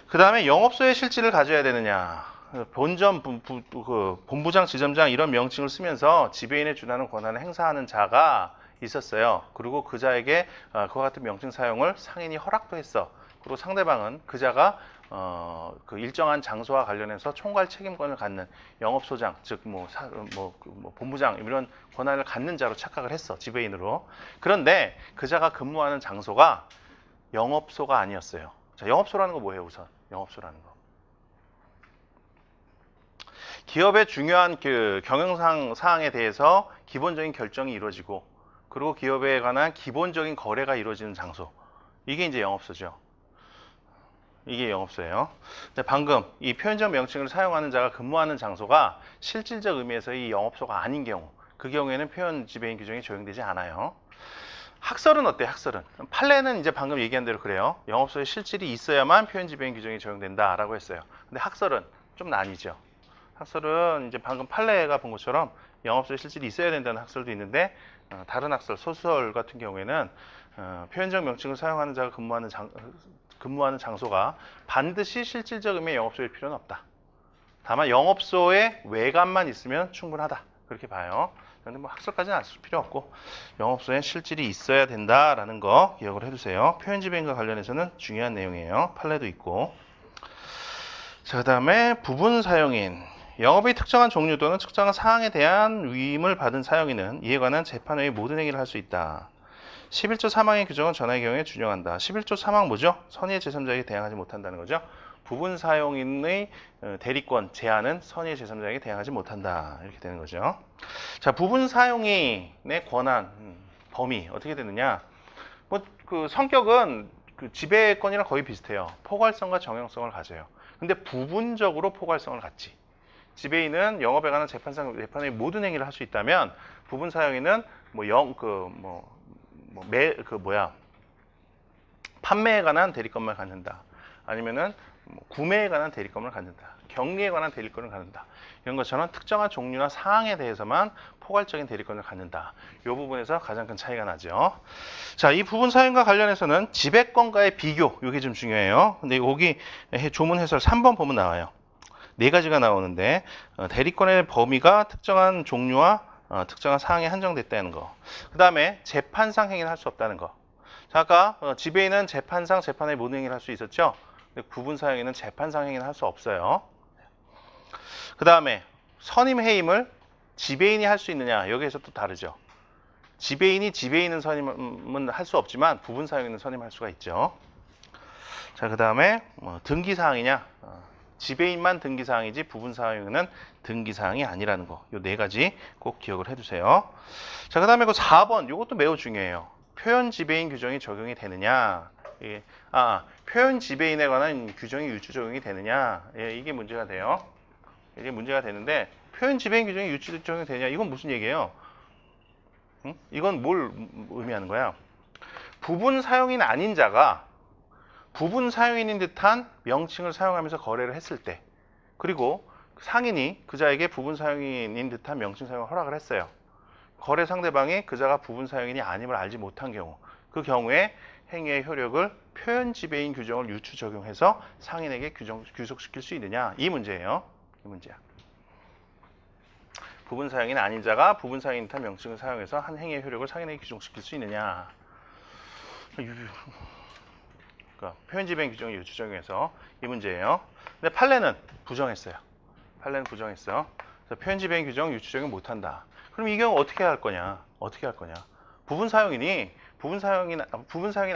그 다음에 영업소의 실질을 가져야 되느냐. 본점, 본부장, 지점장 이런 명칭을 쓰면서 지배인에 준하는 권한을 행사하는 자가 있었어요. 그리고 그자에게 그와 같은 명칭 사용을 상인이 허락도 했어. 그리고 상대방은 그자가 그 일정한 장소와 관련해서 총괄 책임권을 갖는 영업소장, 즉 본부장 이런 권한을 갖는 자로 착각을 했어. 지배인으로. 그런데 그자가 근무하는 장소가 영업소가 아니었어요. 자, 영업소라는 거 뭐예요? 우선 영업소라는 거. 기업의 중요한 그 경영 사항에 대해서 기본적인 결정이 이루어지고, 그리고 기업에 관한 기본적인 거래가 이루어지는 장소. 이게 이제 영업소죠. 이게 영업소예요. 근데 방금 이 표현적 명칭을 사용하는 자가 근무하는 장소가 실질적 의미에서 이 영업소가 아닌 경우, 그 경우에는 표현 지배인 규정이 적용되지 않아요. 학설은 어때요? 학설은 판례는 이제 방금 얘기한 대로 그래요. 영업소에 실질이 있어야만 표현 지배인 규정이 적용된다라고 했어요. 근데 학설은 좀 나뉘죠. 학설은 이제 방금 판례가 본 것처럼 영업소에 실질이 있어야 된다는 학설도 있는데, 다른 학설, 소설 같은 경우에는 표현적 명칭을 사용하는 자가 근무하는 장소가 반드시 실질적 의미의 영업소일 필요는 없다. 다만 영업소의 외관만 있으면 충분하다. 그렇게 봐요. 그런데 뭐 학설까지는 알 필요 없고 영업소에 실질이 있어야 된다라는 거 기억을 해두세요. 표현 지배인과 관련해서는 중요한 내용이에요. 판례도 있고. 자, 그다음에 부분 사용인. 영업의 특정한 종류 또는 특정한 사항에 대한 위임을 받은 사용인은 이에 관한 재판 외의 모든 행위를 할 수 있다. 11조 3항의 규정은 전하의 경우에 준용한다. 11조 3항 뭐죠? 선의의 제3자에게 대항하지 못한다는 거죠. 부분 사용인의 대리권 제한은 선의의 제3자에게 대항하지 못한다. 이렇게 되는 거죠. 자, 부분 사용인의 권한, 범위 어떻게 되느냐? 뭐 그 성격은 그 지배권이랑 거의 비슷해요. 포괄성과 정형성을 가져요. 근데 부분적으로 포괄성을 갖지. 지배인은 영업에 관한 재판의 모든 행위를 할 수 있다면, 부분 사용인은 판매에 관한 대리권만 갖는다. 아니면은 구매에 관한 대리권을 갖는다. 격리에 관한 대리권을 갖는다. 이런 것처럼 특정한 종류나 사항에 대해서만 포괄적인 대리권을 갖는다. 이 부분에서 가장 큰 차이가 나죠. 자, 이 부분 사용과 관련해서는 지배권과의 비교, 이게 좀 중요해요. 근데 여기 조문 해설 3번 보면 나와요. 네 가지가 나오는데, 대리권의 범위가 특정한 종류와 특정한 사항에 한정됐다는 거. 그 다음에 재판상 행위는 할 수 없다는 거. 자, 아까 지배인은 재판상 재판의 모든 행위를 할 수 있었죠. 근데 부분 사용인은 재판상 행위는 할 수 없어요. 그 다음에 선임 해임을 지배인이 할 수 있느냐, 여기에서 또 다르죠. 지배인은 선임은 할 수 없지만 부분 사용인은 선임할 수가 있죠. 자, 그 다음에 등기 사항이냐, 지배인만 등기 사항이지 부분 사용인은 등기 사항이 아니라는 거. 요 네 가지 꼭 기억을 해두세요. 자, 그 다음에 그 4번, 이것도 매우 중요해요. 표현 지배인 규정이 적용이 되느냐. 표현 지배인에 관한 규정이 유추 적용이 되느냐. 이게 문제가 돼요. 이게 문제가 되는데, 표현 지배인 규정이 유추 적용이 되냐, 이건 무슨 얘기예요? 이건 뭘 의미하는 거야? 부분 사용인 아닌 자가 부분 사용인인 듯한 명칭을 사용하면서 거래를 했을 때, 그리고 상인이 그자에게 부분 사용인인 듯한 명칭 사용을 허락을 했어요. 거래 상대방이 그자가 부분 사용인이 아님을 알지 못한 경우, 그 경우에 행위의 효력을 표현 지배인 규정을 유추 적용해서 상인에게 귀속시킬 수 있느냐, 이 문제예요. 이 문제야. 부분 사용인 아닌 자가 부분 사용인 듯한 명칭을 사용해서 한 행위의 효력을 상인에게 귀속시킬 수 있느냐. 그러니까 표현 지배인 규정을 유추 적용해서 이 문제예요. 근데 판례는 부정했어요. 판례는 부정했어요. 그래서 표현 지배인 규정 유추 적용 못한다. 그럼 이 경우 어떻게 할 거냐? 어떻게 할 거냐? 부분 사용인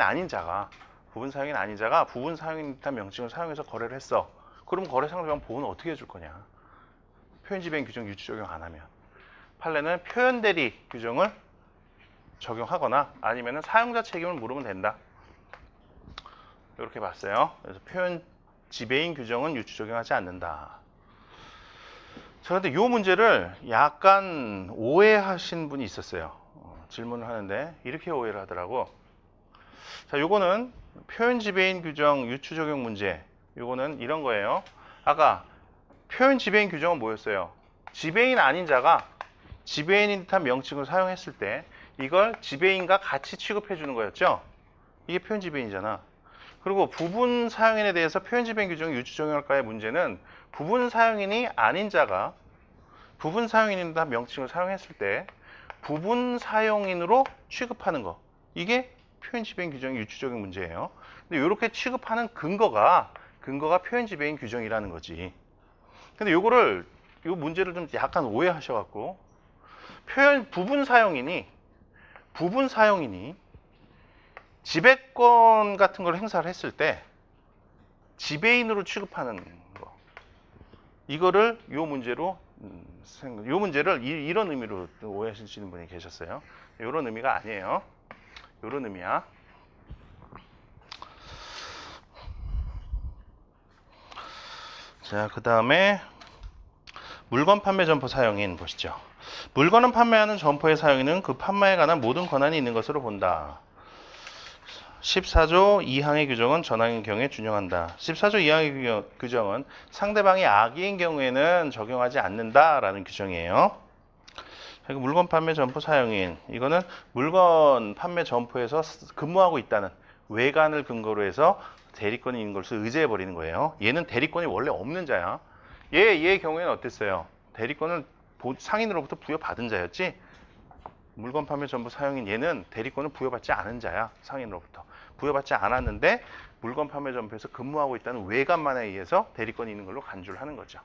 아닌 자가 부분 사용인 듯한 명칭을 사용해서 거래를 했어. 그럼 거래 상대방 보호는 어떻게 해줄 거냐? 표현 지배인 규정 유추 적용 안 하면. 판례는 표현 대리 규정을 적용하거나 아니면은 사용자 책임을 물으면 된다. 이렇게 봤어요. 그래서 표현 지배인 규정은 유추 적용하지 않는다. 자, 근데 이 문제를 약간 오해하신 분이 있었어요. 질문을 하는데 이렇게 오해를 하더라고. 자, 요거는 표현 지배인 규정 유추 적용 문제. 요거는 이런 거예요. 아까 표현 지배인 규정은 뭐였어요? 지배인 아닌 자가 지배인인 듯한 명칭을 사용했을 때 이걸 지배인과 같이 취급해 주는 거였죠. 이게 표현 지배인이잖아. 그리고 부분 사용인에 대해서 표현 지배인 규정을 유추 적용할까의 문제는 부분 사용인이 아닌 자가 부분 사용인인 듯한 명칭을 사용했을 때 부분 사용인으로 취급하는 거. 이게 표현지배인 규정의 유추적인 문제예요. 근데 이렇게 취급하는 근거가 표현지배인 규정이라는 거지. 근데 이 문제를 좀 약간 오해하셔갖고 부분 사용인이 지배권 같은 걸 행사를 했을 때 지배인으로 취급하는 거. 이거를 요 문제를 이런 의미로 오해하시는 분이 계셨어요. 이런 의미가 아니에요. 이런 의미야. 자, 그 다음에 물건 판매 점포 사용인 보시죠. 물건을 판매하는 점포의 사용인은 그 판매에 관한 모든 권한이 있는 것으로 본다. 14조 2항의 규정은 전항인 경우에 준용한다. 14조 2항의 규정은 상대방이 악의인 경우에는 적용하지 않는다라는 규정이에요. 물건 판매 점포 사용인, 이거는 물건 판매 점포에서 근무하고 있다는 외관을 근거로 해서 대리권이 있는 것을 의제해 버리는 거예요. 얘는 대리권이 원래 없는 자야. 얘의 경우에는 어땠어요? 대리권을 상인으로부터 부여받은 자였지. 물건 판매 점포 사용인 얘는 대리권을 부여받지 않은 자야. 상인으로부터 부여받지 않았는데 물건 판매 점포에서 근무하고 있다는 외관만에 의해서 대리권이 있는 걸로 간주를 하는 거죠.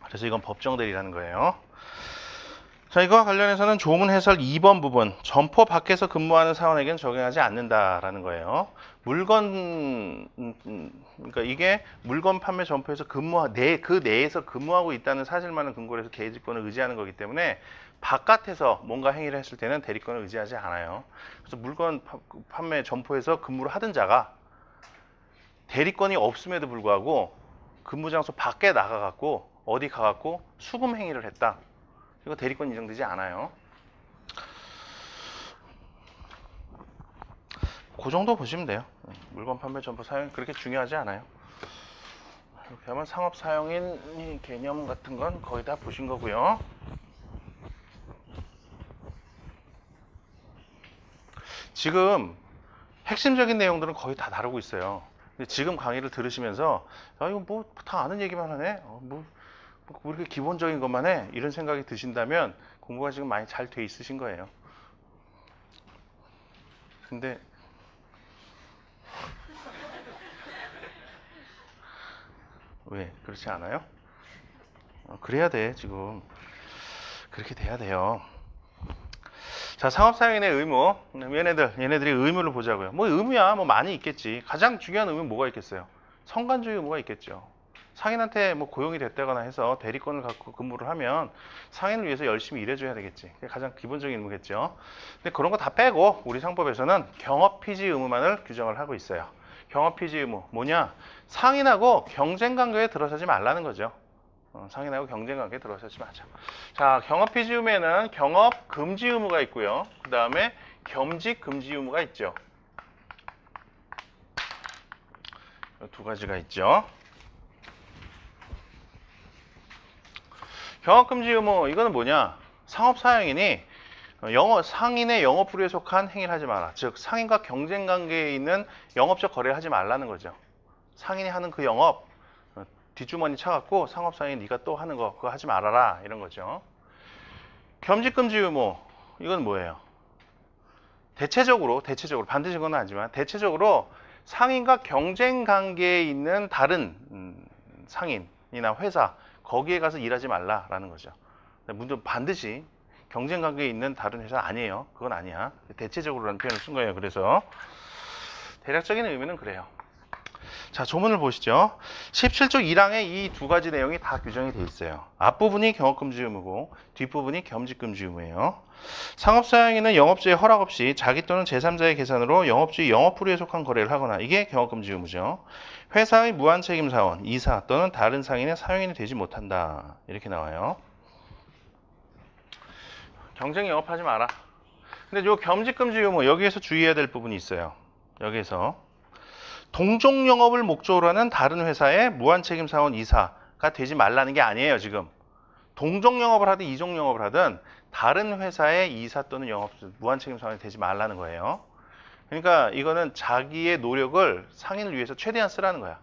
그래서 이건 법정 대리라는 거예요. 자, 이거와 관련해서는 조문 해설 2번 부분, 점포 밖에서 근무하는 사원에게는 적용하지 않는다라는 거예요. 그러니까 이게 물건 판매 점포에서 그 내에서 근무하고 있다는 사실만을 근거로 해서 대리권을 의지하는 거기 때문에 바깥에서 뭔가 행위를 했을 때는 대리권을 의지하지 않아요. 그래서 물건 판매 점포에서 근무를 하던 자가 대리권이 없음에도 불구하고 근무 장소 밖에 나가갖고 어디 가갖고 수금 행위를 했다. 이거 대리권 인정되지 않아요. 그 정도 보시면 돼요. 물건 판매 점포 사용 그렇게 중요하지 않아요. 이렇게 하면 상업 사용인 개념 같은 건 거의 다 보신 거고요. 지금 핵심적인 내용들은 거의 다 다루고 있어요. 근데 지금 강의를 들으시면서 이거 뭐 다 아는 얘기만 하네. 뭐 이렇게 기본적인 것만 해. 이런 생각이 드신다면 공부가 지금 많이 잘 돼 있으신 거예요. 근데 왜 그렇지 않아요? 그래야 돼. 지금 그렇게 돼야 돼요. 자, 상업사용인의 의무. 얘네들이 의무를 보자고요. 뭐 의무야 뭐 많이 있겠지. 가장 중요한 의무는 뭐가 있겠어요? 성관주의 의무가 있겠죠. 상인한테 뭐 고용이 됐다거나 해서 대리권을 갖고 근무를 하면 상인을 위해서 열심히 일해줘야 되겠지. 그게 가장 기본적인 의무겠죠. 근데 그런 거 다 빼고 우리 상법에서는 경업피지 의무만을 규정을 하고 있어요. 경업피지 의무 뭐냐? 상인하고 경쟁관계에 들어서지 말라는 거죠. 상인하고 경쟁관계에 들어서지 마자. 자, 경업피지 의무에는 경업금지 의무가 있고요. 그 다음에 겸직금지 의무가 있죠. 두 가지가 있죠. 경업금지 의무 이거는 뭐냐? 상업사용인이 상인의 영업부류에 속한 행위를 하지 마라. 즉 상인과 경쟁관계에 있는 영업적 거래를 하지 말라는 거죠. 상인이 하는 그 영업 뒷주머니 차갖고 상업사용인 네가 또 하는 거 그거 하지 말아라 이런 거죠. 겸직금지 의무 이건 뭐예요? 대체적으로 반드시 그건 아니지만 대체적으로 상인과 경쟁관계에 있는 다른 상인이나 회사 거기에 가서 일하지 말라라는 거죠. 물론 반드시 경쟁관계에 있는 다른 회사 아니에요. 그건 아니야. 대체적으로라는 표현을 쓴 거예요. 그래서 대략적인 의미는 그래요. 자, 조문을 보시죠. 17조 1항에 이 두 가지 내용이 다 규정이 되어 있어요. 앞부분이 경업금지 의무고 뒷부분이 겸직금지 의무예요. 상업사용인은 영업주의 허락 없이 자기 또는 제3자의 계산으로 영업주의 영업부류에 속한 거래를 하거나 이게 경업금지 의무죠. 회사의 무한책임사원, 이사 또는 다른 상인의 사용인이 되지 못한다. 이렇게 나와요. 경쟁 영업하지 마라. 근데 요 겸직금지 의무 여기에서 주의해야 될 부분이 있어요. 여기에서 동종 영업을 목적으로 하는 다른 회사의 무한책임사원 이사가 되지 말라는 게 아니에요. 지금 동종 영업을 하든 이종 영업을 하든 다른 회사의 이사 또는 무한책임사원이 되지 말라는 거예요. 그러니까 이거는 자기의 노력을 상인을 위해서 최대한 쓰라는 거야.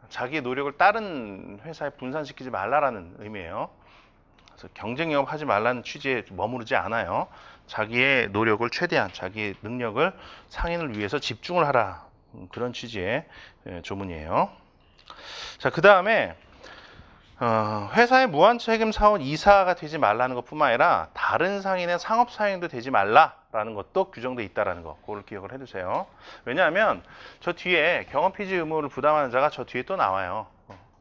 자기의 노력을 다른 회사에 분산시키지 말라라는 의미예요. 그래서 경쟁 영업하지 말라는 취지에 머무르지 않아요. 자기의 노력을 최대한 자기의 능력을 상인을 위해서 집중을 하라. 그런 취지의 조문이에요. 자, 그 다음에 회사의 무한 책임 사원 이사가 되지 말라는 것뿐만 아니라 다른 상인의 상업 사행도 되지 말라라는 것도 규정돼 있다라는 거, 그걸 기억을 해두세요. 왜냐하면 저 뒤에 경업 피지 의무를 부담하는 자가 저 뒤에 또 나와요.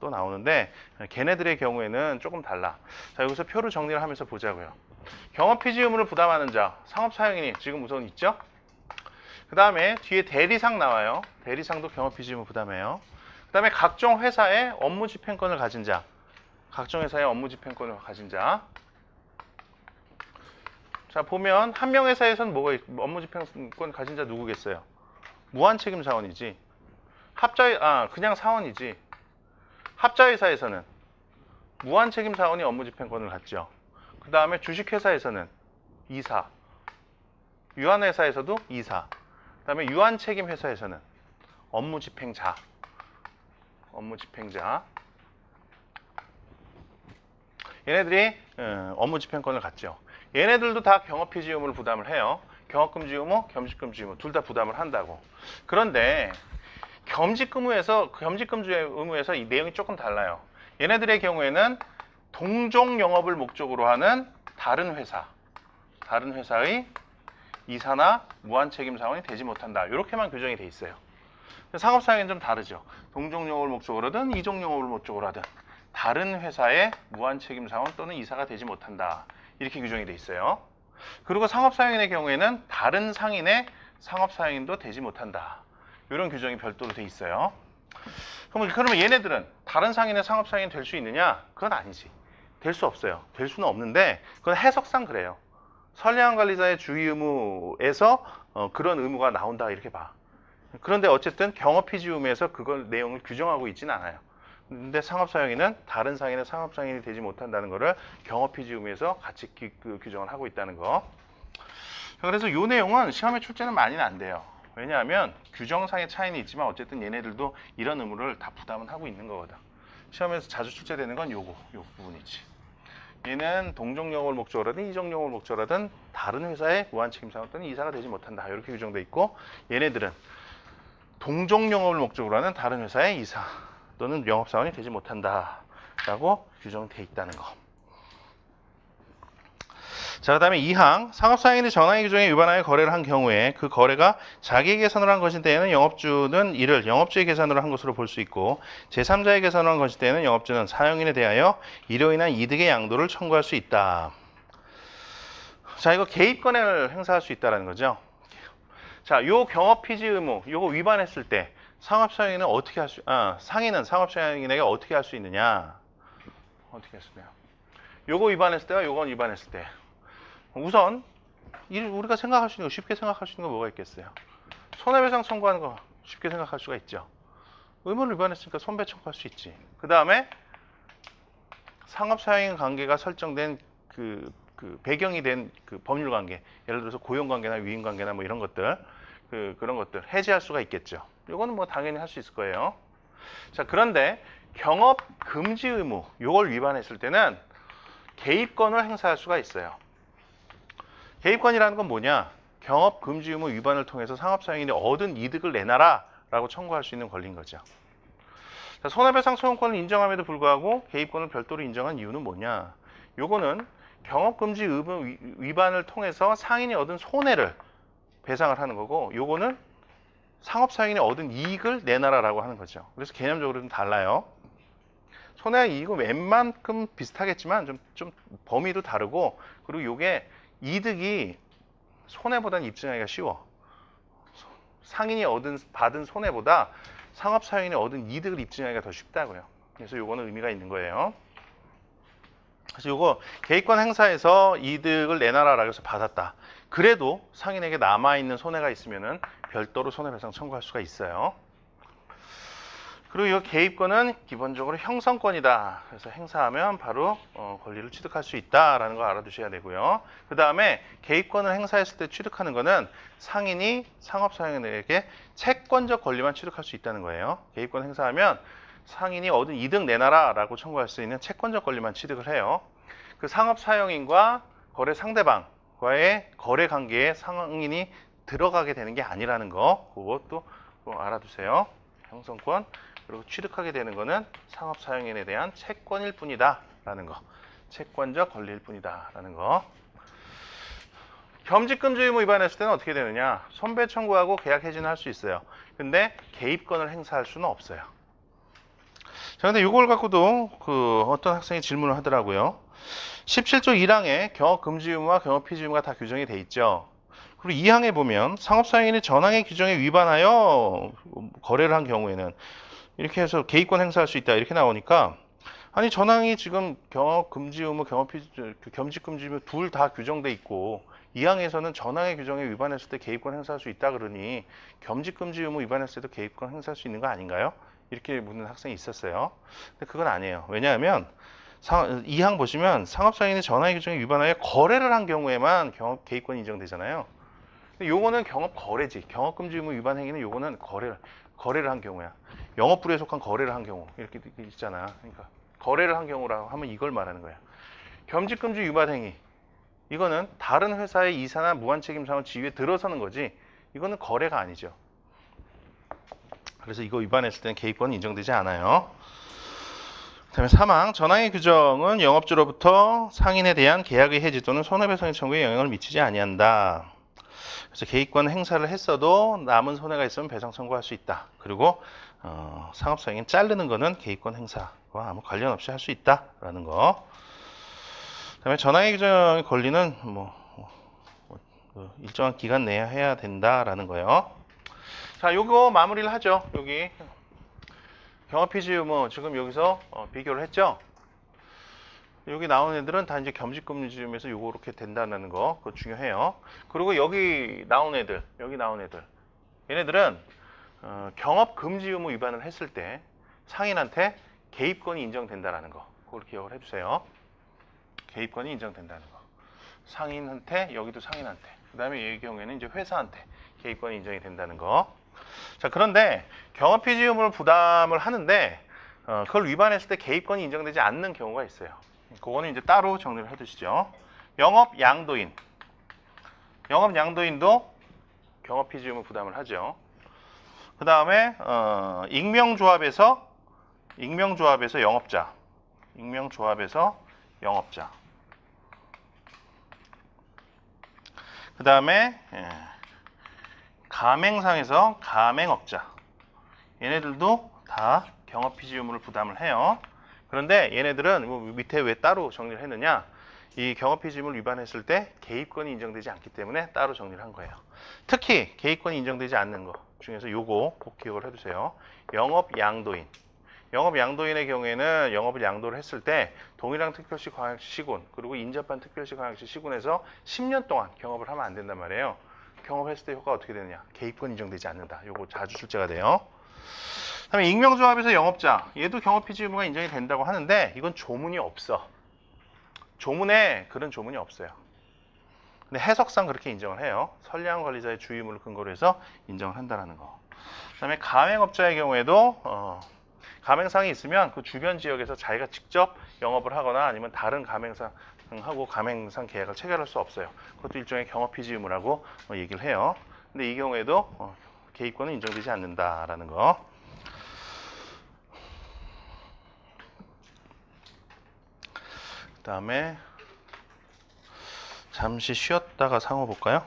또 나오는데 걔네들의 경우에는 조금 달라. 자, 여기서 표를 정리를 하면서 보자고요. 경업 피지 의무를 부담하는 자, 상업 사행인이 지금 우선 있죠. 그 다음에 뒤에 대리상 나와요. 대리상도 경업 피지 의무 부담해요. 그 다음에 각종 회사의 업무 집행권을 가진 자, 각종 회사의 업무 집행권을 가진 자. 자, 보면 한 명 회사에서는 뭐가 업무 집행권 가진 자 누구겠어요? 무한 책임 사원이지. 그냥 사원이지. 합자 회사에서는 무한 책임 사원이 업무 집행권을 갖죠. 그 다음에 주식 회사에서는 이사. 유한 회사에서도 이사. 그 다음에 유한 책임 회사에서는 업무 집행자. 업무 집행자. 얘네들이 업무 집행권을 갖죠. 얘네들도 다 경업피지 의무를 부담을 해요. 경업금지 의무, 겸직금지 의무 둘 다 부담을 한다고. 그런데 겸직금지 의무에서 이 내용이 조금 달라요. 얘네들의 경우에는 동종 영업을 목적으로 하는 다른 회사의 이사나 무한책임 사원이 되지 못한다. 이렇게만 규정이 돼 있어요. 상업사행은 좀 다르죠. 동종 영업을 목적으로 하든 이종 영업을 목적으로 하든 다른 회사의 무한책임 사원 또는 이사가 되지 못한다. 이렇게 규정이 돼 있어요. 그리고 상업사행인의 경우에는 다른 상인의 상업사행인도 되지 못한다. 이런 규정이 별도로 돼 있어요. 그러면 얘네들은 다른 상인의 상업사행이 될 수 있느냐? 그건 아니지. 될 수 없어요. 될 수는 없는데 그건 해석상 그래요. 선량한 관리자의 주의 의무에서 그런 의무가 나온다 이렇게 봐. 그런데 어쨌든 경업피지 의무에서 그걸 내용을 규정하고 있지는 않아요. 근데 상업사행인은 다른 상인의 상업사행이 되지 못한다는 것을 경업피지 의무에서 같이 규정을 하고 있다는 거. 그래서 이 내용은 시험에 출제는 많이는 안 돼요. 왜냐하면 규정상의 차이는 있지만 어쨌든 얘네들도 이런 의무를 다 부담은 하고 있는 거거든. 시험에서 자주 출제되는 건 요 부분이지. 얘는 동종 영업을 목적으로 하든 이종 영업을 목적으로 하든 다른 회사의 무한책임 사원 또는 이사가 되지 못한다. 이렇게 규정돼 있고 얘네들은 동종 영업을 목적으로 하는 다른 회사의 이사 또는 영업사원이 되지 못한다라고 규정돼 있다는 거. 자, 그 다음에 2항 상업사행인이 전항의 규정에 위반하여 거래를 한 경우에 그 거래가 자기의 계산으로 한 것일 때에는 영업주는 이를 영업주의 계산으로 한 것으로 볼 수 있고 제3자의 계산으로 한 것일 때에는 영업주는 사용인에 대하여 이로 인한 이득의 양도를 청구할 수 있다. 자, 이거 개입권을 행사할 수 있다는 거죠. 자, 요 경업피지 의무 요거 위반했을 때 상업사행인은 어떻게 상인은 상업사행인에게 어떻게 할 수 있느냐? 어떻게 했으냐? 요거 위반했을 때와 요건 위반했을 때 우선 우리가 생각할 수 있는 거 쉽게 생각할 수 있는 거 뭐가 있겠어요? 손해배상 청구하는 거 쉽게 생각할 수가 있죠. 의무를 위반했으니까 손배 청구할 수 있지. 그 다음에 상업사행인 관계가 설정된 그 배경이 된 그 법률 관계, 예를 들어서 고용관계나 위임관계나 뭐 이런 것들 그런 것들 해지할 수가 있겠죠. 이거는 뭐 당연히 할 수 있을 거예요. 자, 그런데 경업 금지 의무 이걸 위반했을 때는 개입권을 행사할 수가 있어요. 개입권이라는 건 뭐냐? 경업 금지 의무 위반을 통해서 상업사행인이 얻은 이득을 내놔라 라고 청구할 수 있는 권리인 거죠. 자, 손해배상 소용권을 인정함에도 불구하고 개입권을 별도로 인정한 이유는 뭐냐? 요거는 경업 금지 의무 위반을 통해서 상인이 얻은 손해를 배상을 하는 거고 요거는 상업사행인이 얻은 이익을 내놔라라고 하는 거죠. 그래서 개념적으로 좀 달라요. 손해와 이익은 웬만큼 비슷하겠지만 좀 범위도 다르고 그리고 요게 이득이 손해보다는 입증하기가 쉬워. 상인이 받은 손해보다 상업사행인이 얻은 이득을 입증하기가 더 쉽다고요. 그래서 요거는 의미가 있는 거예요. 그래서 요거 개입권 행사에서 이득을 내놔라라고 해서 받았다. 그래도 상인에게 남아있는 손해가 있으면은 별도로 손해배상 청구할 수가 있어요. 그리고 이 개입권은 기본적으로 형성권이다. 그래서 행사하면 바로 권리를 취득할 수 있다라는 거 알아두셔야 되고요. 그 다음에 개입권을 행사했을 때 취득하는 거는 상인이 상업사행인에게 채권적 권리만 취득할 수 있다는 거예요. 개입권 행사하면 상인이 얻은 이득 내놔라 라고 청구할 수 있는 채권적 권리만 취득을 해요. 그 상업 사용인과 거래 상대방과의 거래 관계에 상인이 들어가게 되는 게 아니라는 거, 그것도 알아두세요. 형성권. 그리고 취득하게 되는 거는 상업 사용인에 대한 채권일 뿐이다 라는 거, 채권적 권리일 뿐이다 라는 거. 겸직금지 의무 위반했을 때는 어떻게 되느냐, 손배 청구하고 계약 해지는 할 수 있어요. 근데 개입권을 행사할 수는 없어요. 자, 근데 이걸 갖고도 어떤 학생이 질문을 하더라고요. 17조 1항에 경업금지 의무와 경업피지 의무가 다 규정이 돼 있죠. 그리고 2항에 보면 상업사용인이 전항의 규정에 위반하여 거래를 한 경우에는 이렇게 해서 개입권 행사할 수 있다 이렇게 나오니까, 아니 전항이 지금 경업금지 의무, 겸직금지 의무 둘 다 규정돼 있고 2항에서는 전항의 규정에 위반했을 때 개입권 행사할 수 있다 그러니 겸직금지 의무 위반했을 때도 개입권 행사할 수 있는 거 아닌가요? 이렇게 묻는 학생이 있었어요. 근데 그건 아니에요. 왜냐하면 2항 보시면 상업사용인이 전항의 규정에 위반하여 거래를 한 경우에만 개입권이 인정되잖아요. 근데 요거는 경업거래지. 경업금지 의무 위반 행위는 요거는 거래를 한 경우야. 영업부에 속한 거래를 한 경우 이렇게 있잖아. 그러니까 거래를 한 경우라고 하면 이걸 말하는 거야. 겸직금지 위반 행위, 이거는 다른 회사의 이사나 무한책임상을 지위에 들어서는 거지, 이거는 거래가 아니죠. 그래서 이거 위반했을 때는 개입권이 인정되지 않아요. 그다음에 3항, 전항의 규정은 영업주로부터 상인에 대한 계약의 해지 또는 손해배상 청구에 영향을 미치지 아니한다. 그래서 개입권 행사를 했어도 남은 손해가 있으면 배상 청구할 수 있다. 그리고 상업사용인 자르는 거는 개입권 행사와 아무 관련 없이 할 수 있다라는 거. 그다음에 전항의 규정의 권리는 일정한 기간 내에 해야 된다라는 거예요. 자, 요거 마무리를 하죠. 여기 경업피지 의무 지금 여기서 비교를 했죠. 여기 나온 애들은 다 이제 겸직금지 의무에서 요거 이렇게 된다는 거, 그거 중요해요. 그리고 여기 나온 애들, 얘네들은 경업금지 의무 위반을 했을 때 상인한테 개입권이 인정된다라는 거, 그걸 기억을 해주세요. 개입권이 인정된다는 거. 상인한테, 여기도 상인한테. 그 다음에 이 경우에는 이제 회사한테 개입권이 인정이 된다는 거. 자, 그런데 경업피지 의무를 부담을 하는데 그걸 위반했을 때 개입권이 인정되지 않는 경우가 있어요. 그거는 이제 따로 정리를 해두시죠. 영업양도인. 영업양도인도 경업피지 의무 부담을 하죠. 그 다음에 익명조합에서 영업자. 익명조합에서 영업자. 그 다음에 가맹상에서 가맹업자. 얘네들도 다 경업피지 의무를 부담을 해요. 그런데 얘네들은 밑에 왜 따로 정리를 했느냐, 이 경업피지 의무를 위반했을 때 개입권이 인정되지 않기 때문에 따로 정리를 한 거예요. 특히 개입권이 인정되지 않는 거 중에서 요거 꼭 기억을 해두세요. 영업양도인. 영업양도인의 경우에는 영업을 양도를 했을 때 동일한 특별시 광역시 시군 그리고 인접한 특별시 광역시 시군에서 10년 동안 경업을 하면 안 된단 말이에요. 경업했을 때 효과가 어떻게 되느냐, 개입권 인정되지 않는다. 요거 자주 출제가 돼요. 그다음에 익명조합에서 영업자, 얘도 경업피지 의무가 인정이 된다고 하는데 이건 조문이 없어. 조문에 그런 조문이 없어요. 근데 해석상 그렇게 인정을 해요. 선량 관리자의 주의 의무를 근거로 해서 인정을 한다는 거. 그다음에 가맹업자의 경우에도 가맹상이 있으면 그 주변 지역에서 자기가 직접 영업을 하거나 아니면 다른 가맹상하고 가맹상 계약을 체결할 수 없어요. 그것도 일종의 경업피지 의무라고 얘기를 해요. 근데 이 경우에도 개입권은 인정되지 않는다라는 거. 그 다음에 잠시 쉬었다가 상호 볼까요?